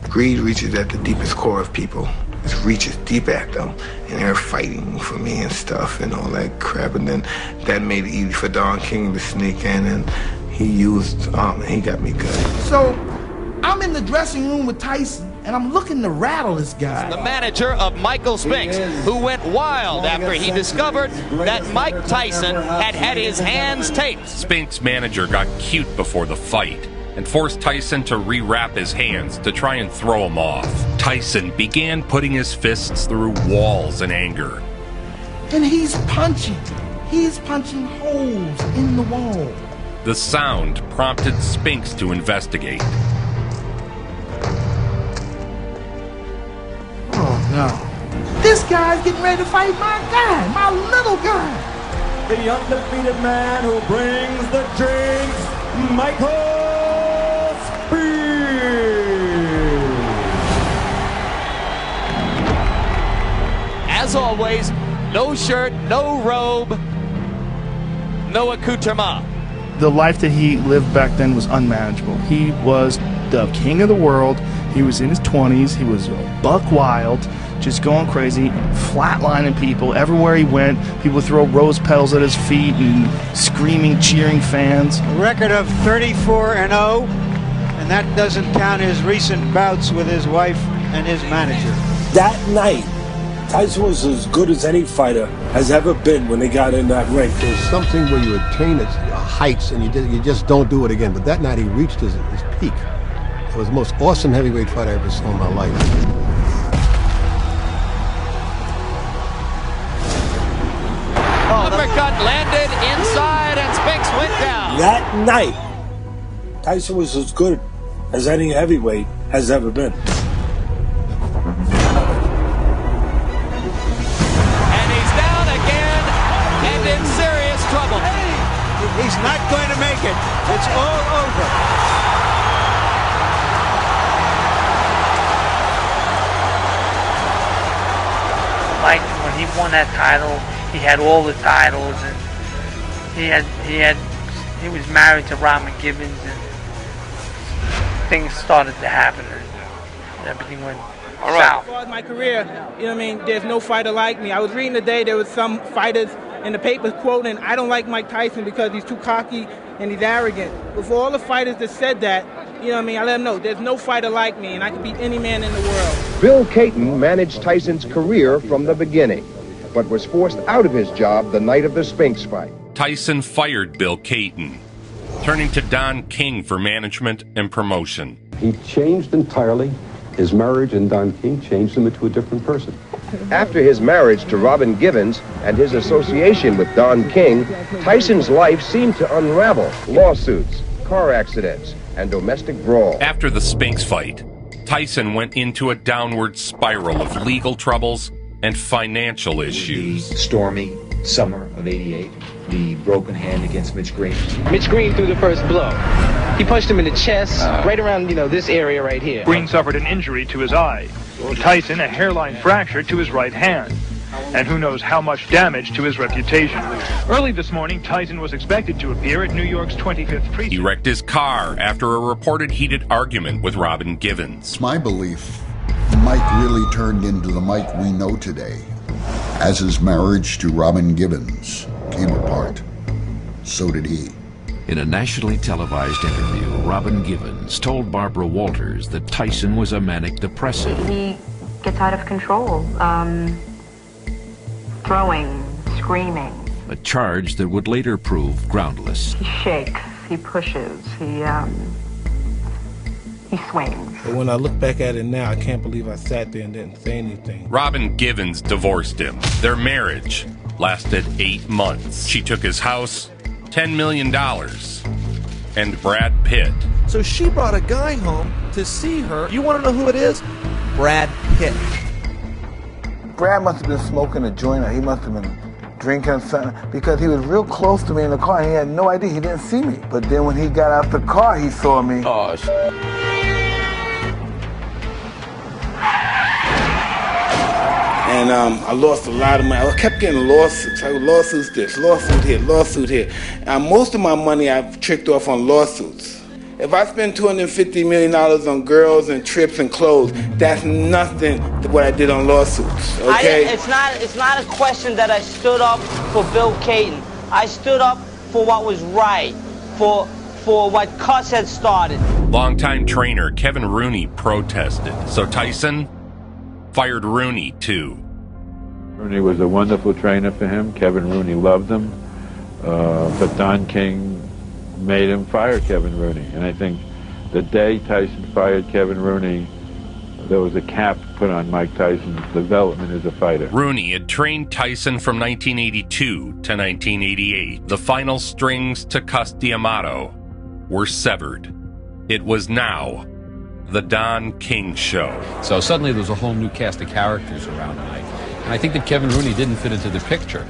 Greed reaches at the deepest core of people. It reaches deep at them, and they're fighting for me and stuff and all that crap. And then that made it easy for Don King to sneak in, and he used, he got me good. So I'm in the dressing room with Tyson, and I'm looking to rattle this guy. The manager of Michael Spinks, who went wild after he discovered that Mike Tyson had had his hands taped. Spinks' manager got cute before the fight and forced Tyson to rewrap his hands to try and throw him off. Tyson began putting his fists through walls in anger. And he's punching holes in the wall. The sound prompted Spinks to investigate. Oh no. This guy's getting ready to fight my guy, my little guy. The undefeated man who brings the drinks, Michael Spears. As always, no shirt, no robe, no accoutrement. The life that he lived back then was unmanageable. He was the king of the world. He was in his 20s. He was buck wild, just going crazy, flatlining people. Everywhere he went, people would throw rose petals at his feet and screaming, cheering fans. A record of 34-0, and that doesn't count his recent bouts with his wife and his manager. That night, Tyson was as good as any fighter has ever been when they got in that ring. There's something where you attain its heights and you just don't do it again. But that night he reached his peak. It was the most awesome heavyweight fight I ever saw in my life. Uppercut landed inside and Spinks went down. That night, Tyson was as good as any heavyweight has ever been. And he's down again and in serious trouble. He's not going to make it. It's all over. Mike, when he won that title, he had all the titles, and he was married to Robin Gibbons, and things started to happen, and everything went south. As far as my career, you know what I mean, there's no fighter like me. I was reading today, there was some fighters in the papers quoting, I don't like Mike Tyson because he's too cocky and he's arrogant. But for all the fighters that said that, you know what I mean, I let them know, there's no fighter like me, and I can beat any man in the world. Bill Caton managed Tyson's career from the beginning, but was forced out of his job the night of the Spinks fight. Tyson fired Bill Caton, turning to Don King for management and promotion. He changed entirely. His marriage and Don King changed him into a different person. After his marriage to Robin Givens and his association with Don King, Tyson's life seemed to unravel. Lawsuits, car accidents, and domestic brawl. After the Spinks fight, Tyson went into a downward spiral of legal troubles and financial issues. The stormy summer of '88, the broken hand against Mitch Green. Mitch Green threw the first blow. He punched him in the chest, right around, this area right here. Green suffered an injury to his eye. Tyson a hairline fracture to his right hand. And who knows how much damage to his reputation. Early this morning, Tyson was expected to appear at New York's 25th precinct. He wrecked his car after a reported heated argument with Robin Givens. It's my belief Mike really turned into the Mike we know today. As his marriage to Robin Givens came apart, so did he. In a nationally televised interview, Robin Givens told Barbara Walters that Tyson was a manic depressive. He gets out of control, throwing, screaming. A charge that would later prove groundless. He shakes, he pushes, he swings. But when I look back at it now, I can't believe I sat there and didn't say anything. Robin Givens divorced him. Their marriage lasted 8 months. She took his house, $10 million, and Brad Pitt. So she brought a guy home to see her. You want to know who it is? Brad Pitt. Brad must have been smoking a joint, or he must have been drinking something, because he was real close to me in the car, and he had no idea. He didn't see me. But then when he got out the car, he saw me. Oh, And I lost a lot of money. I kept getting lawsuits. Lawsuits this, lawsuit here, lawsuit here. Most of my money I've tricked off on lawsuits. If I spend $250 million on girls and trips and clothes, that's nothing to what I did on lawsuits, okay? It's not a question that I stood up for Bill Caton. I stood up for what was right, for what Cuss had started. Longtime trainer Kevin Rooney protested, so Tyson fired Rooney too. Rooney was a wonderful trainer for him. Kevin Rooney loved him. But Don King made him fire Kevin Rooney. And I think the day Tyson fired Kevin Rooney, there was a cap put on Mike Tyson's development as a fighter. Rooney had trained Tyson from 1982 to 1988. The final strings to Cus D'Amato were severed. It was now the Don King Show. So suddenly there was a whole new cast of characters around Mike. And I think that Kevin Rooney didn't fit into the picture.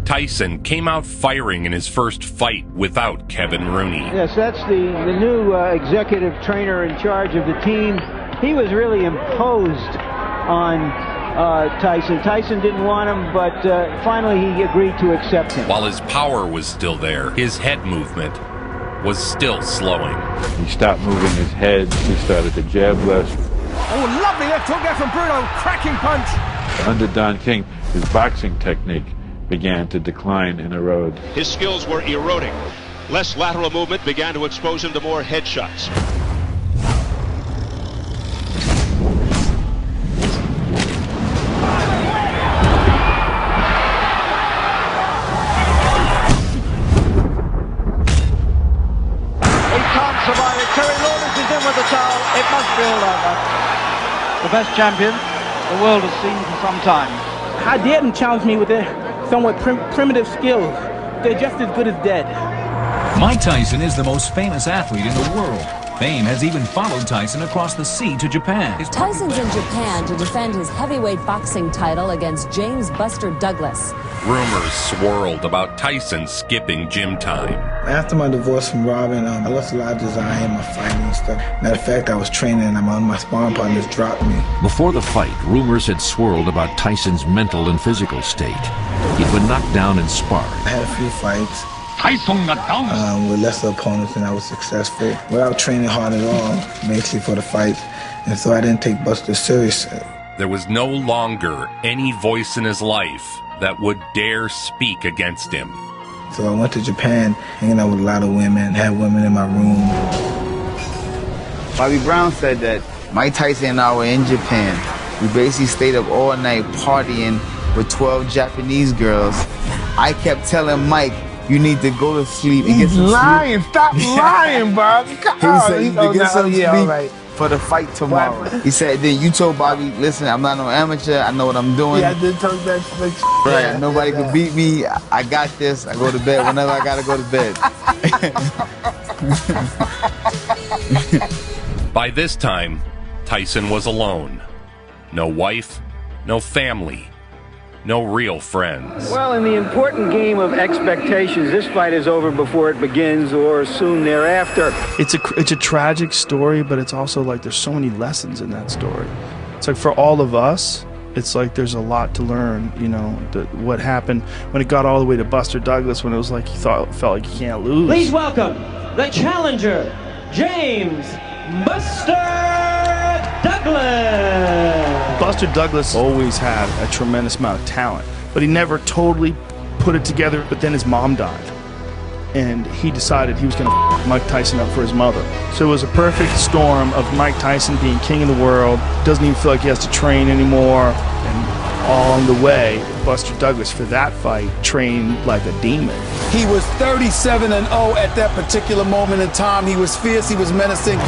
Tyson came out firing in his first fight without Kevin Rooney. Yes, that's the new executive trainer in charge of the team. He was really imposed on Tyson. Tyson didn't want him, but finally he agreed to accept him. While his power was still there, his head movement was still slowing. He stopped moving his head. He started to jab less. Oh, lovely left hook there from Bruno. Cracking punch. Under Don King, his boxing technique began to decline and erode. His skills were eroding. Less lateral movement began to expose him to more headshots. It must be all over. The best champion the world has seen for some time. How dare them challenge me with their somewhat primitive skills? They're just as good as dead. Mike Tyson is the most famous athlete in the world, Fame has even followed Tyson across the sea to Japan. Tyson's in Japan to defend his heavyweight boxing title against James Buster Douglas. Rumors swirled about Tyson skipping gym time. After my divorce from Robin, I lost a lot of desire in my fighting and stuff. Matter of fact, I was training and one of my sparring partners dropped me. Before the fight, rumors had swirled about Tyson's mental and physical state. He'd been knocked down in sparring. I had a few fights with lesser opponents and I was successful without training hard at all, basically for the fight. And so I didn't take Buster seriously. There was no longer any voice in his life that would dare speak against him. So I went to Japan, hanging out with a lot of women, had women in my room. Bobby Brown said that Mike Tyson and I were in Japan. We basically stayed up all night partying with 12 Japanese girls. I kept telling Mike, you need to go to sleep and get some lying. sleep. Stop lying, Bob. He said you need to get some sleep right. for the fight tomorrow. He said, then you told Bobby, listen, I'm not no amateur. I know what I'm doing. Yeah, I did talk that shit. Right, Yeah, nobody can beat me. I got this. I go to bed whenever I gotta go to bed. By this time, Tyson was alone. No wife, no family, no real friends. Well, in the important game of expectations, this fight is over before it begins or soon thereafter. It's a tragic story, but it's also like there's so many lessons in that story. It's like for all of us, it's like there's a lot to learn, you know, what happened when it got all the way to Buster Douglas, when it was like he felt like he can't lose. Please welcome the challenger, James Buster Douglas. Buster Douglas always had a tremendous amount of talent, but he never totally put it together. But then his mom died, and he decided he was going to f Mike Tyson up for his mother. So it was a perfect storm of Mike Tyson being king of the world, doesn't even feel like he has to train anymore, and all on the way, Buster Douglas for that fight trained like a demon. He was 37-0 at that particular moment in time. He was fierce, he was menacing.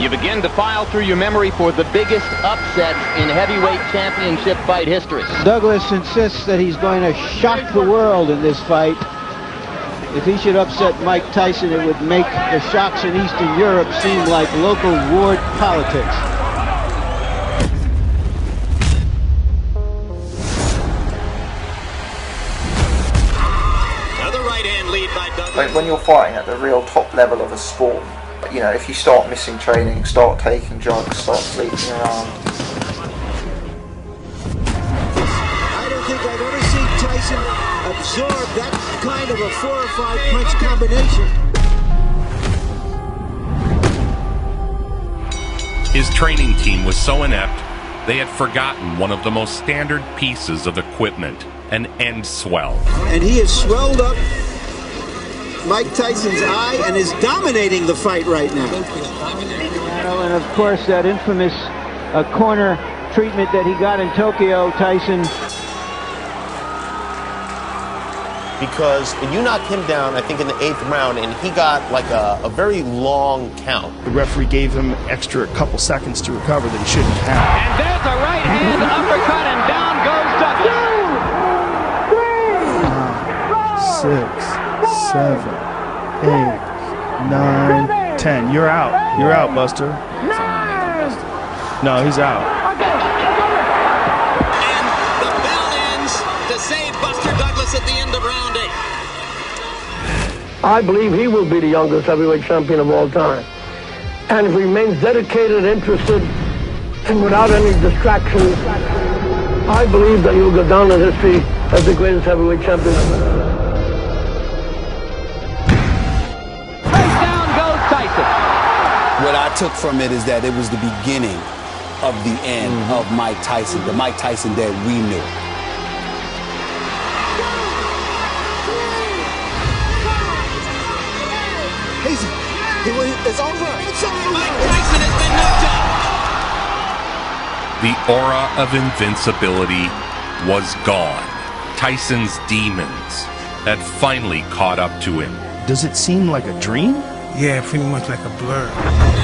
You begin to file through your memory for the biggest upset in heavyweight championship fight history. Douglas insists that he's going to shock the world in this fight. If he should upset Mike Tyson, it would make the shocks in Eastern Europe seem like local ward politics. Another right-hand lead by Douglas. Like when you're fighting at the real top level of a sport, you know, if you start missing training, start taking drugs, start sleeping around. I don't think I've ever seen Tyson absorb that kind of a 4 or 5 punch combination. His training team was so inept, they had forgotten one of the most standard pieces of equipment, an end swell. And he has swelled up Mike Tyson's eye and is dominating the fight right now. And of course, that infamous corner treatment that he got in Tokyo, Tyson. Because you knocked him down, I think, in the 8th round, and he got like a very long count. The referee gave him extra couple seconds to recover that he shouldn't have. And there's a right hand uppercut, and down goes Douglas. 6, 7, 8, 9, 10. You're out. You're out, Buster. No, he's out. And the bell ends to save Buster Douglas at the end of round 8. I believe he will be the youngest heavyweight champion of all time. And if he remains dedicated, interested, and without any distractions, I believe that he will go down in history as the greatest heavyweight champion. What I took from it is that it was the beginning of the end of Mike Tyson, the Mike Tyson that we knew. It's over. It's over. Mike Tyson has been knocked out. The aura of invincibility was gone. Tyson's demons had finally caught up to him. Does it seem like a dream? Yeah, pretty much like a blur.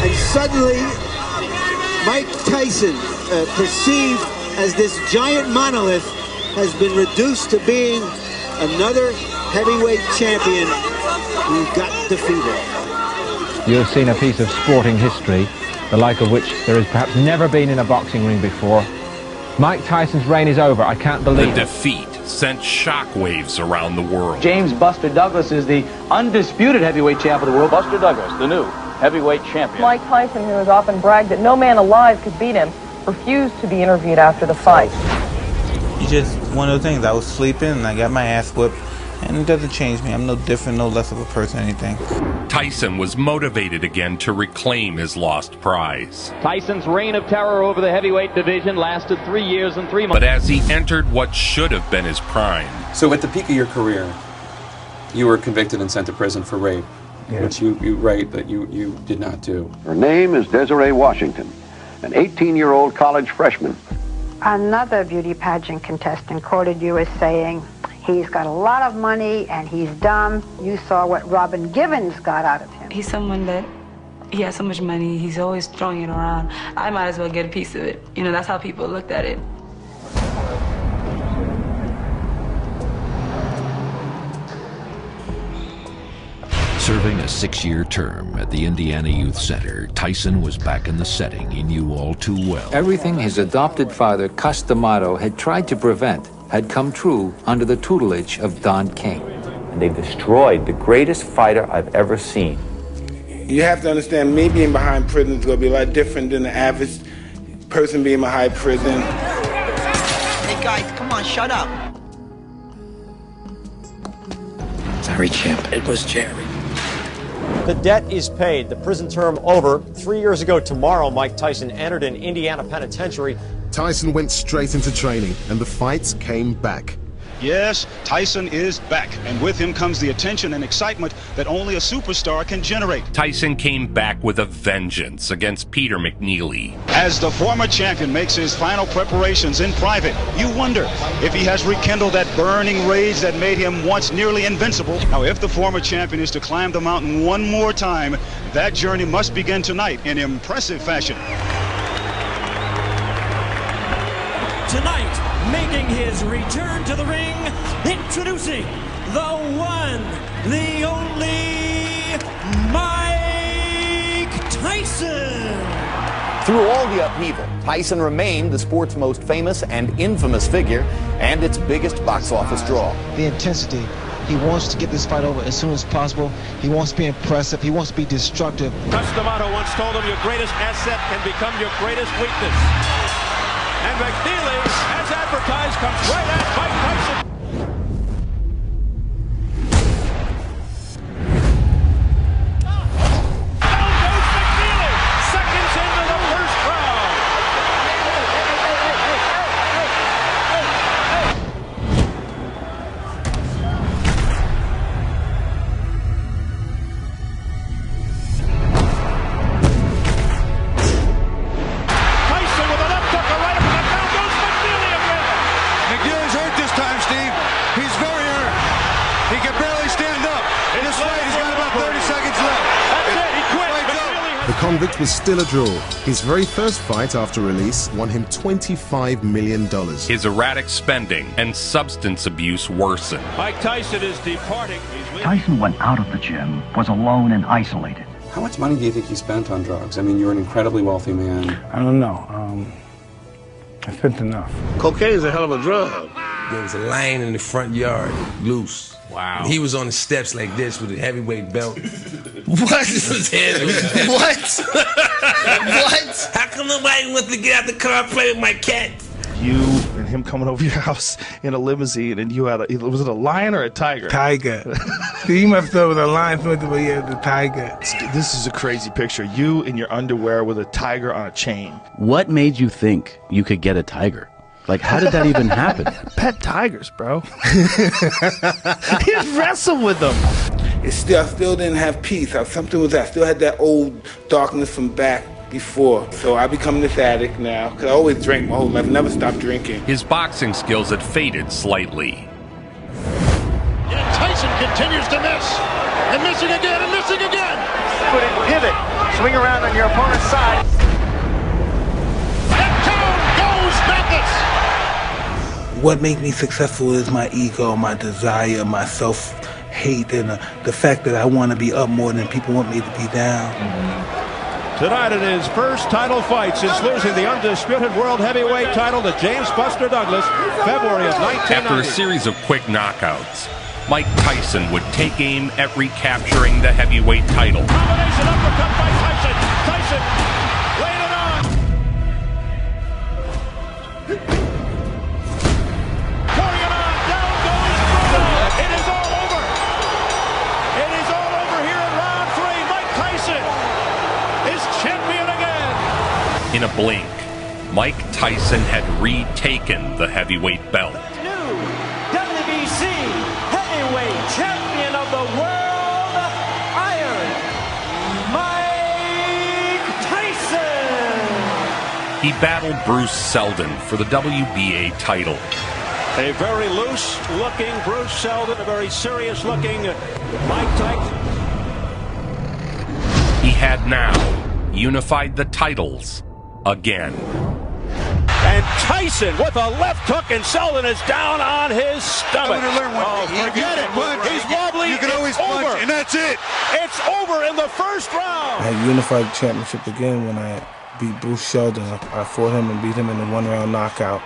And suddenly, Mike Tyson, perceived as this giant monolith, has been reduced to being another heavyweight champion who got defeated. You have seen a piece of sporting history, the like of which there has perhaps never been in a boxing ring before. Mike Tyson's reign is over. I can't believe it. The defeat sent shockwaves around the world. James Buster Douglas is the undisputed heavyweight champ of the world. Buster Douglas, the new heavyweight champion. Mike Tyson, who has often bragged that no man alive could beat him, refused to be interviewed after the fight. It's just one of those things. I was sleeping and I got my ass whipped, and it doesn't change me. I'm no different, no less of a person or anything. Tyson was motivated again to reclaim his lost prize. Tyson's reign of terror over the heavyweight division lasted 3 years and 3 months. But as he entered what should have been his prime. So at the peak of your career, you were convicted and sent to prison for rape, which you write that you did not do. Her name is Desiree Washington, an 18-year-old college freshman. Another beauty pageant contestant quoted you as saying, "He's got a lot of money and he's dumb." You saw what Robin Givens got out of him. He's someone that, he has so much money, he's always throwing it around. I might as well get a piece of it. You know, that's how people looked at it. Serving a 6-year term at the Indiana Youth Center, Tyson was back in the setting he knew all too well. Everything his adopted father, Cus D'Amato, had tried to prevent had come true under the tutelage of Don King. And they've destroyed the greatest fighter I've ever seen. You have to understand, me being behind prison is going to be a lot different than the average person being behind prison. Hey guys, come on, shut up. Sorry, champ. It was Jerry. The debt is paid. The prison term over. 3 years ago tomorrow, Mike Tyson entered an Indiana penitentiary. Tyson went straight into training, and the fights came back. Yes, Tyson is back, and with him comes the attention and excitement that only a superstar can generate. Tyson came back with a vengeance against Peter McNeely. As the former champion makes his final preparations in private, you wonder if he has rekindled that burning rage that made him once nearly invincible. Now, if the former champion is to climb the mountain one more time, that journey must begin tonight in impressive fashion. Tonight, making his return to the ring, introducing the one, the only, Mike Tyson. Through all the upheaval, Tyson remained the sport's most famous and infamous figure and its biggest box office draw. The intensity. He wants to get this fight over as soon as possible. He wants to be impressive. He wants to be destructive. Cus D'Amato once told him your greatest asset can become your greatest weakness. And McNeely, as advertised, comes right at Mike Tyson. The convict was still a draw. His very first fight after release won him $25 million. His erratic spending and substance abuse worsened. Mike Tyson is departing. Tyson went out of the gym, was alone and isolated. How much money do you think you spent on drugs? I mean, you're an incredibly wealthy man. I don't know. I spent enough. Cocaine is a hell of a drug. There was a lion in the front yard, loose. Wow. He was on the steps like this with a heavyweight belt. What? What? What? How come nobody wants to get out the car and play with my cat? You and him coming over your house in a limousine, and you had was it a lion or a tiger? Tiger. You must have with a lion, but yeah, the tiger. This is a crazy picture. You in your underwear with a tiger on a chain. What made you think you could get a tiger? Like, how did that even happen? Pet tigers, bro. He wrestled with them. I still didn't have peace. I still had that old darkness from back before. So I become this addict now, because I always drank my whole life, never stopped drinking. His boxing skills had faded slightly. And Tyson continues to miss. And missing again, and missing again. Put it, pivot, swing around on your opponent's side. And down goes Magnus. What makes me successful is my ego, my desire, my self hate and the fact that I want to be up more than people want me to be down. Tonight in his first title fight since losing the undisputed world heavyweight title to James Buster Douglas, February of 1990. After a series of quick knockouts, Mike Tyson would take aim at recapturing the heavyweight title. Combination uppercut by Tyson. Tyson laid it on. Pouring it on. Down goes Bruno. It is all over. It is all over here in round 3. Mike Tyson is champion again. In a blink, Mike Tyson had retaken the heavyweight belt. WBC heavyweight champion of the world, Iron Mike Tyson. He battled Bruce Seldon for the WBA title. A very loose-looking Bruce Seldon, a very serious-looking Mike Tyson. He had now unified the titles again. And Tyson with a left hook, and Seldon is down on his stomach. Forget it. He's wobbly. You can always punch, and that's it. It's over in the first round. I unified the championship again when I beat Bruce Seldon. I fought him and beat him in a one-round knockout.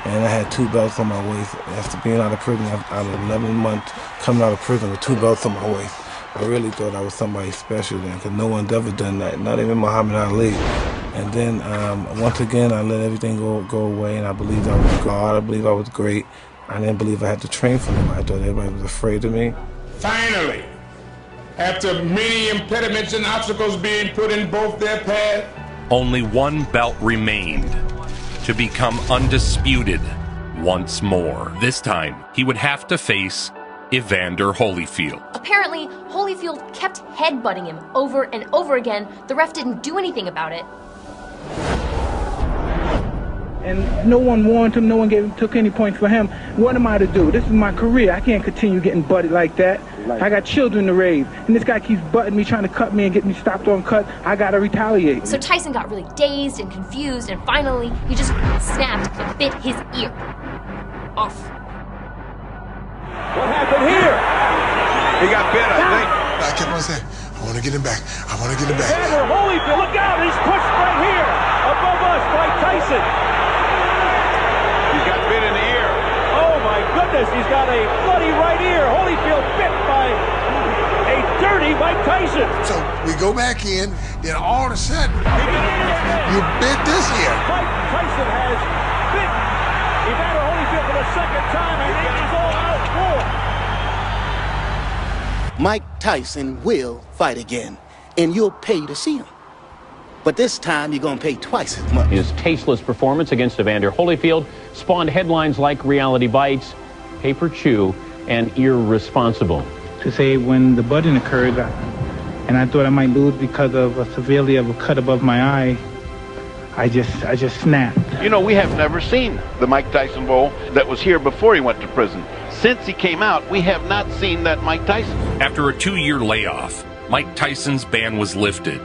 And I had 2 belts on my waist. After being out of prison, out of 11 months, coming out of prison with 2 belts on my waist, I really thought I was somebody special then, because no one's ever done that, not even Muhammad Ali. And then once again, I let everything go away, and I believed I was God. I believed I was great. I didn't believe I had to train for them. I thought everybody was afraid of me. Finally, after many impediments and obstacles being put in both their path, only one belt remained to become undisputed once more. This time, he would have to face Evander Holyfield. Apparently, Holyfield kept headbutting him over and over again. The ref didn't do anything about it. And no one warned him, no one took any points for him. What am I to do? This is my career. I can't continue getting butted like that. I got children to raise, and this guy keeps butting me, trying to cut me and get me stopped on cut. I gotta retaliate. So Tyson got really dazed and confused, and finally, he just snapped and bit his ear off. What happened here? He got bit, I think. I kept on saying, I want to get him back. I want to get him back. Evander Holyfield, look out! He's pushed right here above us by Tyson. He got bit in the ear. Oh my goodness, he's got a bloody right ear. Holyfield bit by a dirty Mike Tyson. So we go back in, then all of a sudden, you bit this ear. Mike Tyson has bit Evander Holyfield for the second time, and it is all out for. Mike Tyson will fight again, and you'll pay to see him. But this time, you're going to pay twice as much. His tasteless performance against Evander Holyfield spawned headlines like Reality Bites, Paper Chew, and Irresponsible. To say when the butting occurred, and I thought I might lose because of a severely of a cut above my eye, I just snapped. You know, we have never seen the Mike Tyson Bowl that was here before he went to prison. Since he came out, we have not seen that Mike Tyson. After a 2-year layoff, Mike Tyson's ban was lifted,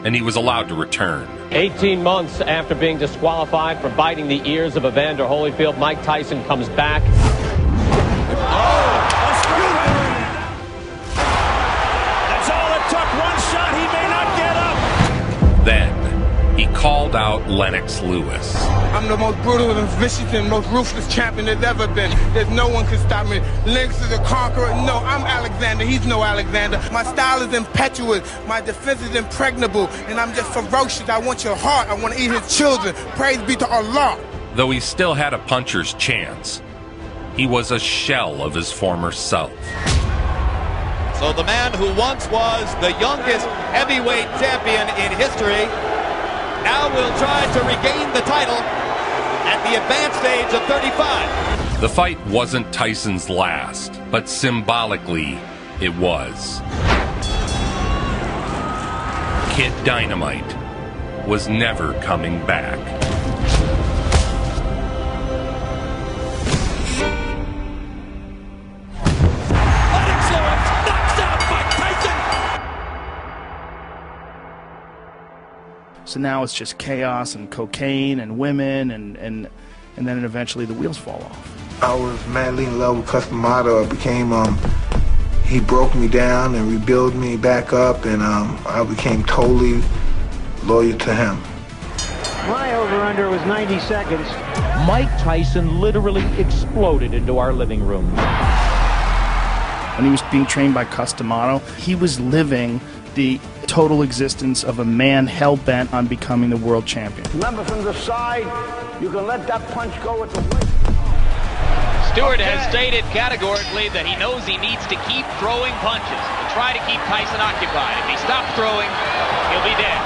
and he was allowed to return. 18 months after being disqualified for biting the ears of Evander Holyfield, Mike Tyson comes back. That's all it took. One shot, he may not get up. Then, he called out Lennox Lewis. I'm the most brutal and vicious and most ruthless champion there's ever been. There's no one can stop me. Lennox is a conqueror. No, I'm Alexander. He's no Alexander. My style is impetuous. My defense is impregnable. And I'm just ferocious. I want your heart. I want to eat his children. Praise be to Allah. Though he still had a puncher's chance, he was a shell of his former self. So the man who once was the youngest heavyweight champion in history now will try to regain the title at the advanced age of 35. The fight wasn't Tyson's last, but symbolically, it was. Kid Dynamite was never coming back. So now it's just chaos and cocaine and women, and then eventually the wheels fall off. I was madly in love with Customato. It became, He broke me down and rebuilt me back up, and I became totally loyal to him. My over-under was 90 seconds. Mike Tyson literally exploded into our living room. When he was being trained by Customato, he was living the total existence of a man hell-bent on becoming the world champion. Remember, from the side, you can let that punch go at the waist. Stewart has stated categorically that he knows he needs to keep throwing punches to try to keep Tyson occupied. If he stops throwing, he'll be dead.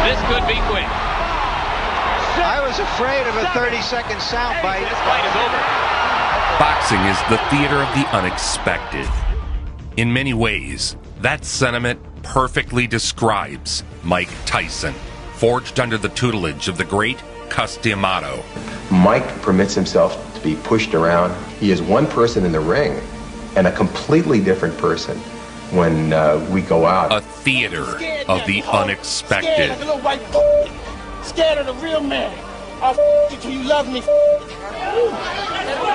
This could be quick. I was afraid of a 30-second soundbite. This fight is over. Boxing is the theater of the unexpected. In many ways, that sentiment perfectly describes Mike Tyson, forged under the tutelage of the great Customato. Mike permits himself to be pushed around. He is one person in the ring and a completely different person when we go out. A theater of the unexpected. Scared of the little white scared of the real man. I'll you till you love me.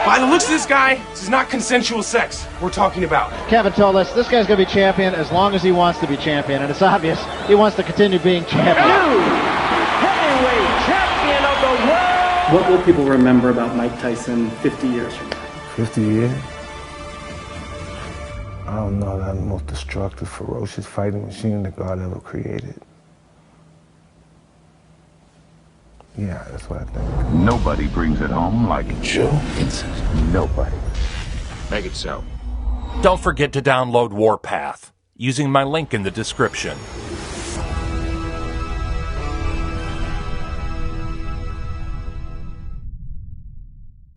By the looks of this guy, this is not consensual sex we're talking about. Kevin told us this guy's going to be champion as long as he wants to be champion, and it's obvious he wants to continue being champion. New heavyweight champion of the world. What will people remember about Mike Tyson 50 years from now? 50 years? I don't know, that most destructive, ferocious fighting machine that God ever created. Yeah, that's what I think. Nobody brings it home like Joe Vincent. Nobody. Make it so. Don't forget to download Warpath using my link in the description.